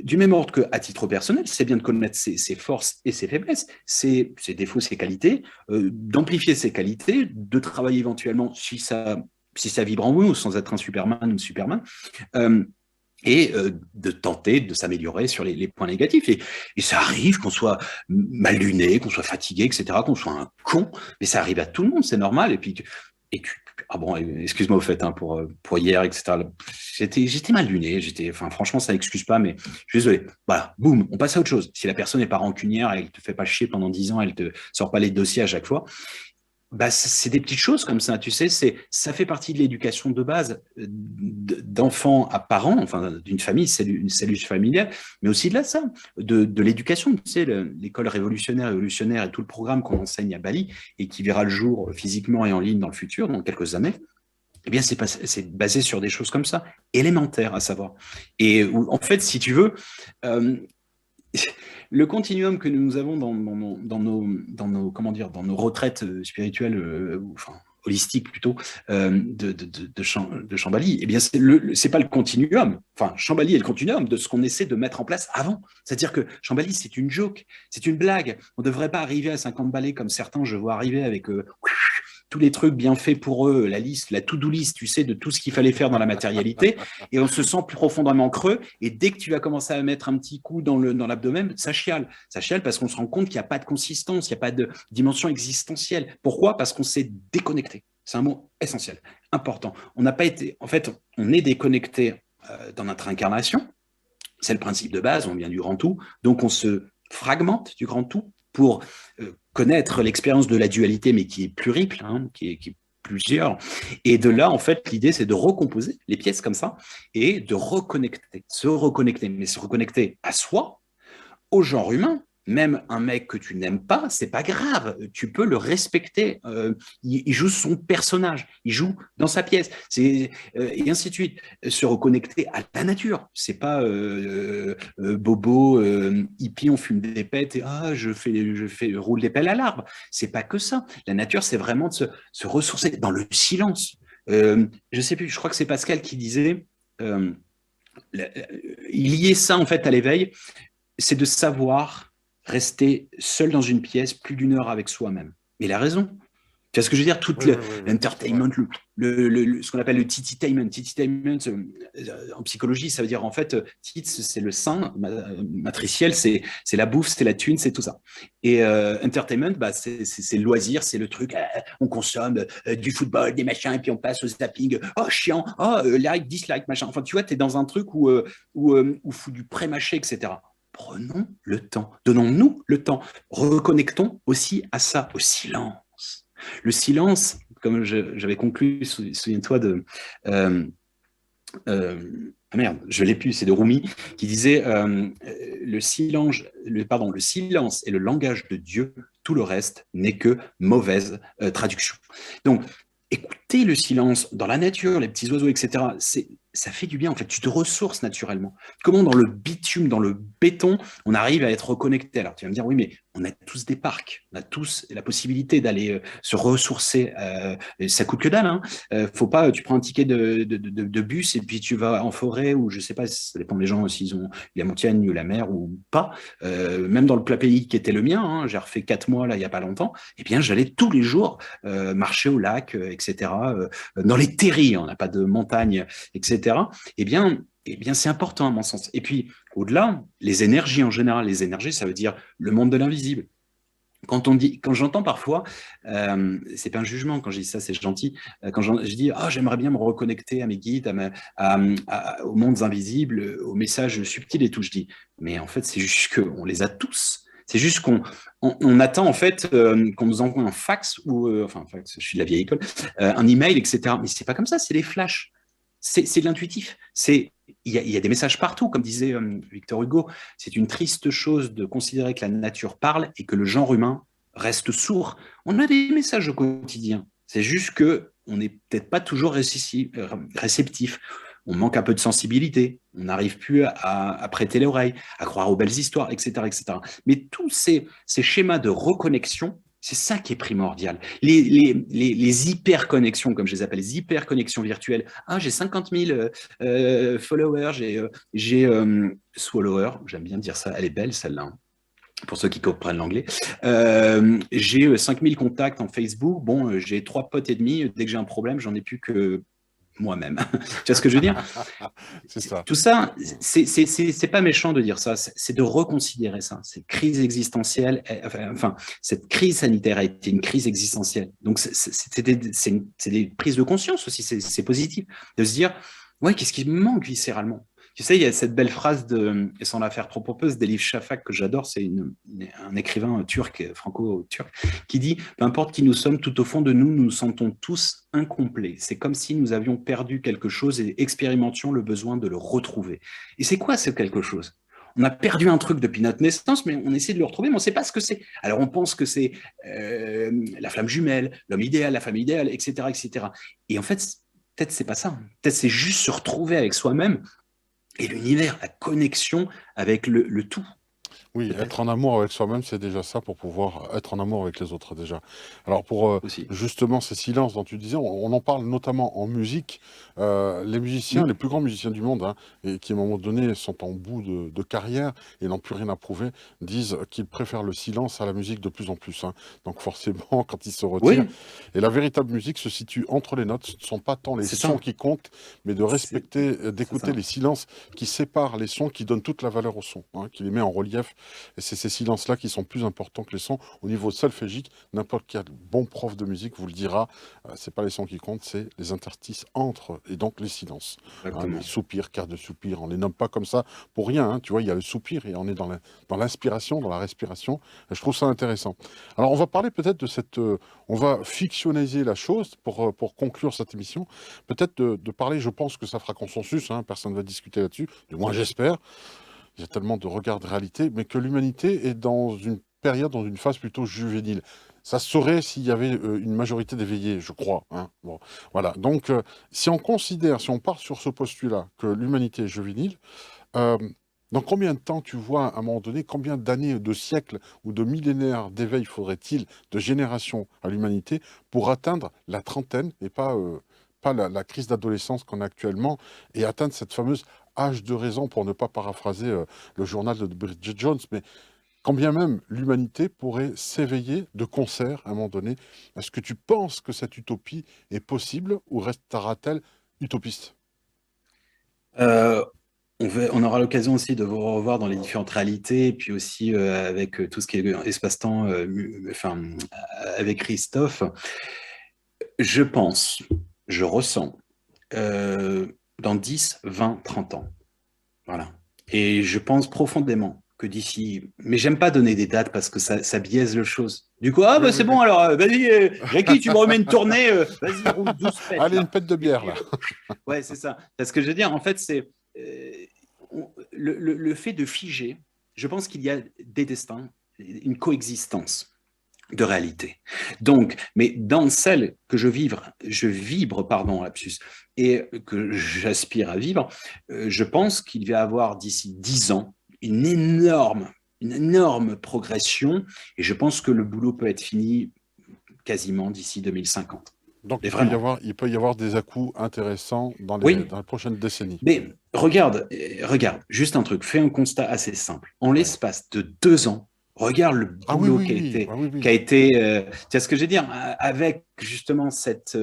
Speaker 2: du même ordre qu'à titre personnel, c'est bien de connaître ses forces et ses faiblesses, ses défauts, ses qualités, d'amplifier ses qualités, de travailler éventuellement si ça vibre en vous, sans être un Superman ou une Superman. Euh, et de tenter de s'améliorer sur les points négatifs. Et ça arrive qu'on soit mal luné, qu'on soit fatigué, etc., qu'on soit un con, mais ça arrive à tout le monde, c'est normal. Ah bon, excuse-moi au fait, hein, pour hier, etc. J'étais mal luné, enfin, franchement, ça n'excuse pas, mais je suis désolé. Voilà, boum, on passe à autre chose. Si la personne n'est pas rancunière, elle te fait pas chier pendant 10 ans, elle te sort pas les dossiers à chaque fois, Bah, c'est des petites choses comme ça, tu sais, ça fait partie de l'éducation de base d'enfants à parents, enfin d'une famille, c'est une cellule familiale, mais aussi de là, ça, de l'éducation, tu sais, l'école révolutionnaire et tout le programme qu'on enseigne à Bali et qui verra le jour physiquement et en ligne dans le futur, dans quelques années. Eh bien, c'est basé sur des choses comme ça, élémentaires à savoir. Et en fait, si tu veux, euh, le continuum que nous avons comment dire, dans nos retraites spirituelles, enfin, holistiques plutôt, de Chambali, eh bien, c'est pas le continuum. Enfin, Chambali est le continuum de ce qu'on essaie de mettre en place avant. C'est-à-dire que Chambali, c'est une joke, c'est une blague. On ne devrait pas arriver à 50 balais comme certains, je vois arriver avec tous les trucs bien faits pour eux, la liste, la to-do list, tu sais, de tout ce qu'il fallait faire dans la matérialité, et on se sent plus profondément creux, et dès que tu vas commencer à mettre un petit coup dans l'abdomen, ça chiale. Ça chiale parce qu'on se rend compte qu'il n'y a pas de consistance, il n'y a pas de dimension existentielle. Pourquoi? Parce qu'on s'est déconnecté. C'est un mot essentiel, important. On n'a pas été, en fait, on est déconnecté dans notre incarnation. C'est le principe de base, on vient du grand tout, donc on se fragmente du grand tout pour connaître l'expérience de la dualité, mais qui est pluriple, hein, qui est plusieurs. Et de là, en fait, l'idée, c'est de recomposer les pièces comme ça et de reconnecter, mais se reconnecter à soi, au genre humain. Même un mec que tu n'aimes pas, c'est pas grave, tu peux le respecter. Il joue son personnage, il joue dans sa pièce, et ainsi de suite. Se reconnecter à la nature, c'est pas bobo, hippie, on fume des pètes et je roule des pelles à l'arbre. C'est pas que ça. La nature, c'est vraiment de se ressourcer dans le silence. Je sais plus, je crois que c'est Pascal qui disait, il liait ça en fait à l'éveil, c'est de savoir rester seul dans une pièce plus d'une heure avec soi-même. Mais il a raison. Tu vois ce que je veux dire? Tout l'entertainment, ce qu'on appelle le tititainment. Tititainment, en psychologie, ça veut dire en fait, tit, c'est le sein matriciel, c'est la bouffe, c'est la thune, c'est tout ça. Et entertainment, bah, c'est le loisir, c'est le truc, on consomme du football, des machins, et puis on passe au zapping. Oh, chiant, like, dislike, machin. Enfin, tu vois, tu es dans un truc où fout du pré-mâché, etc. Prenons le temps, donnons-nous le temps, reconnectons aussi à ça, au silence. Le silence, comme j'avais conclu, souviens-toi de... merde, je l'ai plus, c'est de Rumi, qui disait le silence est le langage de Dieu, tout le reste n'est que mauvaise traduction. Donc, écouter le silence dans la nature, les petits oiseaux, etc., ça fait du bien, en fait, tu te ressources naturellement. Comment dans le bitume, dans le béton, on arrive à être reconnecté? Alors tu vas me dire, oui, mais on a tous des parcs, on a tous la possibilité d'aller se ressourcer, ça coûte que dalle, hein. Faut pas, tu prends un ticket de bus et puis tu vas en forêt, ou je sais pas, ça dépend des gens s'ils ont la montagne ou la mer ou pas, même dans le plat pays qui était le mien, hein, j'ai refait 4 mois là il y a pas longtemps, et bien j'allais tous les jours marcher au lac, etc., dans les terris, on n'a pas de montagne, etc. Eh bien, c'est important à mon sens. Et puis, au-delà, les énergies en général, les énergies, ça veut dire le monde de l'invisible. Quand j'entends parfois, c'est pas un jugement quand je dis ça, c'est gentil. Quand je dis, j'aimerais bien me reconnecter à mes guides, aux mondes invisibles, aux messages subtils et tout, je dis, mais en fait, c'est juste qu'on les a tous. C'est juste qu'on attend en fait qu'on nous envoie un fax ou, enfin, fax, je suis de la vieille école, un email, etc. Mais c'est pas comme ça, c'est des flashs. C'est de l'intuitif. Il y a des messages partout, comme disait Victor Hugo. C'est une triste chose de considérer que la nature parle et que le genre humain reste sourd. On a des messages au quotidien. C'est juste qu'on n'est peut-être pas toujours réceptif. On manque un peu de sensibilité. On n'arrive plus à prêter l'oreille, à croire aux belles histoires, etc., etc. Mais tous ces schémas de reconnexion, c'est ça qui est primordial. Les hyper-connexions, comme je les appelle, les hyper-connexions virtuelles. J'ai 50 000 followers, j'ai swallowers, j'aime bien dire ça, elle est belle celle-là, hein, pour ceux qui comprennent l'anglais. J'ai 5000 contacts en Facebook, bon, j'ai 3 potes et demi, dès que j'ai un problème, j'en ai plus que moi-même. Tu vois ce que je veux dire?
Speaker 1: C'est ça.
Speaker 2: Tout ça, c'est pas méchant de dire ça, c'est de reconsidérer ça. Cette crise existentielle, enfin, cette crise sanitaire a été une crise existentielle. Donc, c'est des prises de conscience aussi, c'est positif. De se dire, ouais, qu'est-ce qui me manque viscéralement? Tu sais, il y a cette belle phrase de, et sans la faire trop pompeuse, d'Elif Shafak que j'adore, c'est un écrivain turc, franco-turc, qui dit, peu importe qui nous sommes, tout au fond de nous, nous nous sentons tous incomplets. C'est comme si nous avions perdu quelque chose et expérimentions le besoin de le retrouver. Et c'est quoi ce quelque chose? On a perdu un truc depuis notre naissance, mais on essaie de le retrouver, mais on ne sait pas ce que c'est. Alors on pense que c'est la flamme jumelle, l'homme idéal, la femme idéale, etc., etc. Et en fait, peut-être c'est pas ça. Peut-être c'est juste se retrouver avec soi-même et l'univers, la connexion avec le tout,
Speaker 1: Oui, être
Speaker 2: peut-être
Speaker 1: en amour avec soi-même, c'est déjà ça pour pouvoir être en amour avec les autres déjà. Alors pour
Speaker 2: aussi.
Speaker 1: justement ces silences dont tu disais, on en parle notamment en musique. Les musiciens, les
Speaker 2: Mm.
Speaker 1: plus grands musiciens du monde, hein, et qui à un moment donné sont en bout de carrière et n'ont plus rien à prouver, disent qu'ils préfèrent le silence à la musique de plus en plus, hein. Donc forcément, quand ils se retirent,
Speaker 2: Oui,
Speaker 1: et la véritable musique se situe entre les notes, ce ne sont pas tant les
Speaker 2: c'est
Speaker 1: sons
Speaker 2: ça.
Speaker 1: qui comptent, mais de
Speaker 2: C'est
Speaker 1: respecter,
Speaker 2: c'est
Speaker 1: d'écouter
Speaker 2: ça.
Speaker 1: les silences qui séparent les sons, qui donnent toute la valeur au son, hein, qui les met en relief, et c'est ces silences-là qui sont plus importants que les sons. Au niveau solfégique, n'importe quel bon prof de musique vous le dira, c'est pas les sons qui comptent, c'est les interstices entre, et donc les silences. Hein, les
Speaker 2: Exactement.
Speaker 1: soupirs, quarts de soupir, on les nomme pas comme ça pour rien. Hein, tu vois, il y a le soupir et on est dans l'inspiration, dans la respiration. Et je trouve ça intéressant. Alors, on va parler peut-être de cette. On va fictionnaliser la chose pour conclure cette émission. Peut-être de parler, je pense que ça fera consensus, hein, personne ne va discuter là-dessus, du moins j'espère. Il y a tellement de regards de réalité, mais que l'humanité est dans une période, dans une phase plutôt juvénile. Ça se saurait s'il y avait une majorité d'éveillés, je crois, hein. Bon, voilà. Donc, si on considère, si on part sur ce postulat que l'humanité est juvénile, euh, dans combien de temps tu vois, à un moment donné, combien d'années, de siècles ou de millénaires d'éveil faudrait-il, de génération à l'humanité, pour atteindre la trentaine et pas la crise d'adolescence qu'on a actuellement et atteindre cette fameuse âge de raison, pour ne pas paraphraser le journal de Bridget Jones, mais quand bien même l'humanité pourrait s'éveiller de concert à un moment donné, est-ce que tu penses que cette utopie est possible ou restera-t-elle utopiste?
Speaker 2: Euh, on aura l'occasion aussi de vous revoir dans les différentes réalités, et puis aussi avec tout ce qui est espace-temps, enfin, avec Christophe. Je pense, je ressens, euh, dans 10, 20, 30 ans. Voilà. Et je pense profondément que d'ici, mais j'aime pas donner des dates parce que ça biaise le chose. Du coup, ah
Speaker 1: Oui,
Speaker 2: bah
Speaker 1: oui,
Speaker 2: c'est
Speaker 1: oui.
Speaker 2: bon alors, vas-y, Jackie, tu me remets une tournée, vas-y, roule 12 pètes
Speaker 1: Allez, une
Speaker 2: là.
Speaker 1: pète de
Speaker 2: Et
Speaker 1: bière,
Speaker 2: puis,
Speaker 1: là.
Speaker 2: ouais, c'est ça. Parce que je veux dire, en fait, c'est le fait de figer, je pense qu'il y a des destins, une coexistence de réalité. Donc, mais dans celle que je vibre, pardon, lapsus, et que j'aspire à vivre, je pense qu'il va y avoir d'ici 10 ans une énorme progression, et je pense que le boulot peut être fini quasiment d'ici 2050.
Speaker 1: Donc,
Speaker 2: Mais vraiment.
Speaker 1: il peut y avoir des à-coups intéressants
Speaker 2: Oui,
Speaker 1: dans les prochaines décennies.
Speaker 2: mais regarde, juste un truc, fais un constat assez simple. En
Speaker 1: Ouais.
Speaker 2: l'espace de 2 ans, regarde le
Speaker 1: Ah oui,
Speaker 2: boulot
Speaker 1: oui, oui. Ah oui,
Speaker 2: qui
Speaker 1: oui.
Speaker 2: a été, tu vois ce que je veux dire, avec justement cette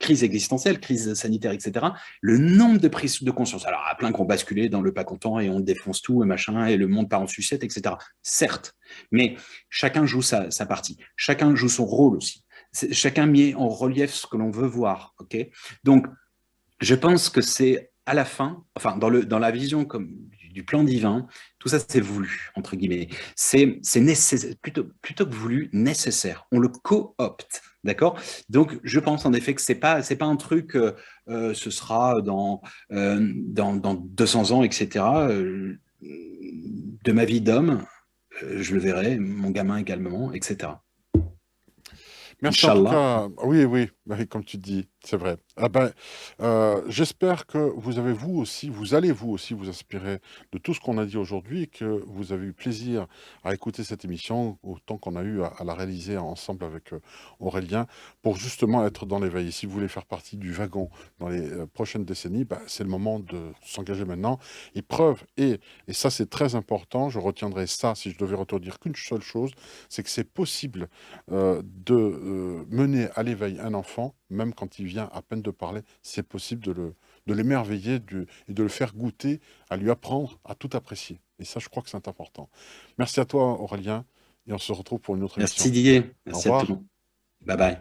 Speaker 2: crise existentielle, crise sanitaire, etc. Le nombre de prises de conscience. Alors, à plein qui ont basculé dans le pas content et on défonce tout, et machin, et le monde part en sucette, etc. Certes, mais chacun joue sa partie. Chacun joue son rôle aussi. Chacun met en relief ce que l'on veut voir. Ok. Donc, je pense que c'est à la fin, enfin dans la vision comme du plan divin, tout ça c'est voulu entre guillemets. C'est nécessaire plutôt que voulu, nécessaire. On le coopte, d'accord. Donc je pense en effet que c'est pas un truc. Ce sera dans 200 ans, etc. De ma vie d'homme, je le verrai, mon gamin également, etc.
Speaker 1: Merci en tout
Speaker 2: Inch'Allah.
Speaker 1: cas. Oui, oui, oui, comme tu dis, c'est vrai. Ah ben, j'espère que vous avez vous allez vous aussi vous inspirer de tout ce qu'on a dit aujourd'hui et que vous avez eu plaisir à écouter cette émission autant qu'on a eu à la réaliser ensemble avec Aurélien pour justement être dans l'éveil. Et si vous voulez faire partie du wagon dans les prochaines décennies, bah, c'est le moment de s'engager maintenant. Et preuve, et ça c'est très important, je retiendrai ça si je devais retenir qu'une seule chose, c'est que c'est possible de mener à l'éveil un enfant, même quand il vient à peine de parler, c'est possible de l'émerveiller et de le faire goûter, à lui apprendre à tout apprécier. Et ça, je crois que c'est important. Merci à toi, Aurélien, et on se retrouve pour une autre
Speaker 2: Merci
Speaker 1: émission.
Speaker 2: Didier,
Speaker 1: Au
Speaker 2: merci à
Speaker 1: revoir.
Speaker 2: tout. Bye bye.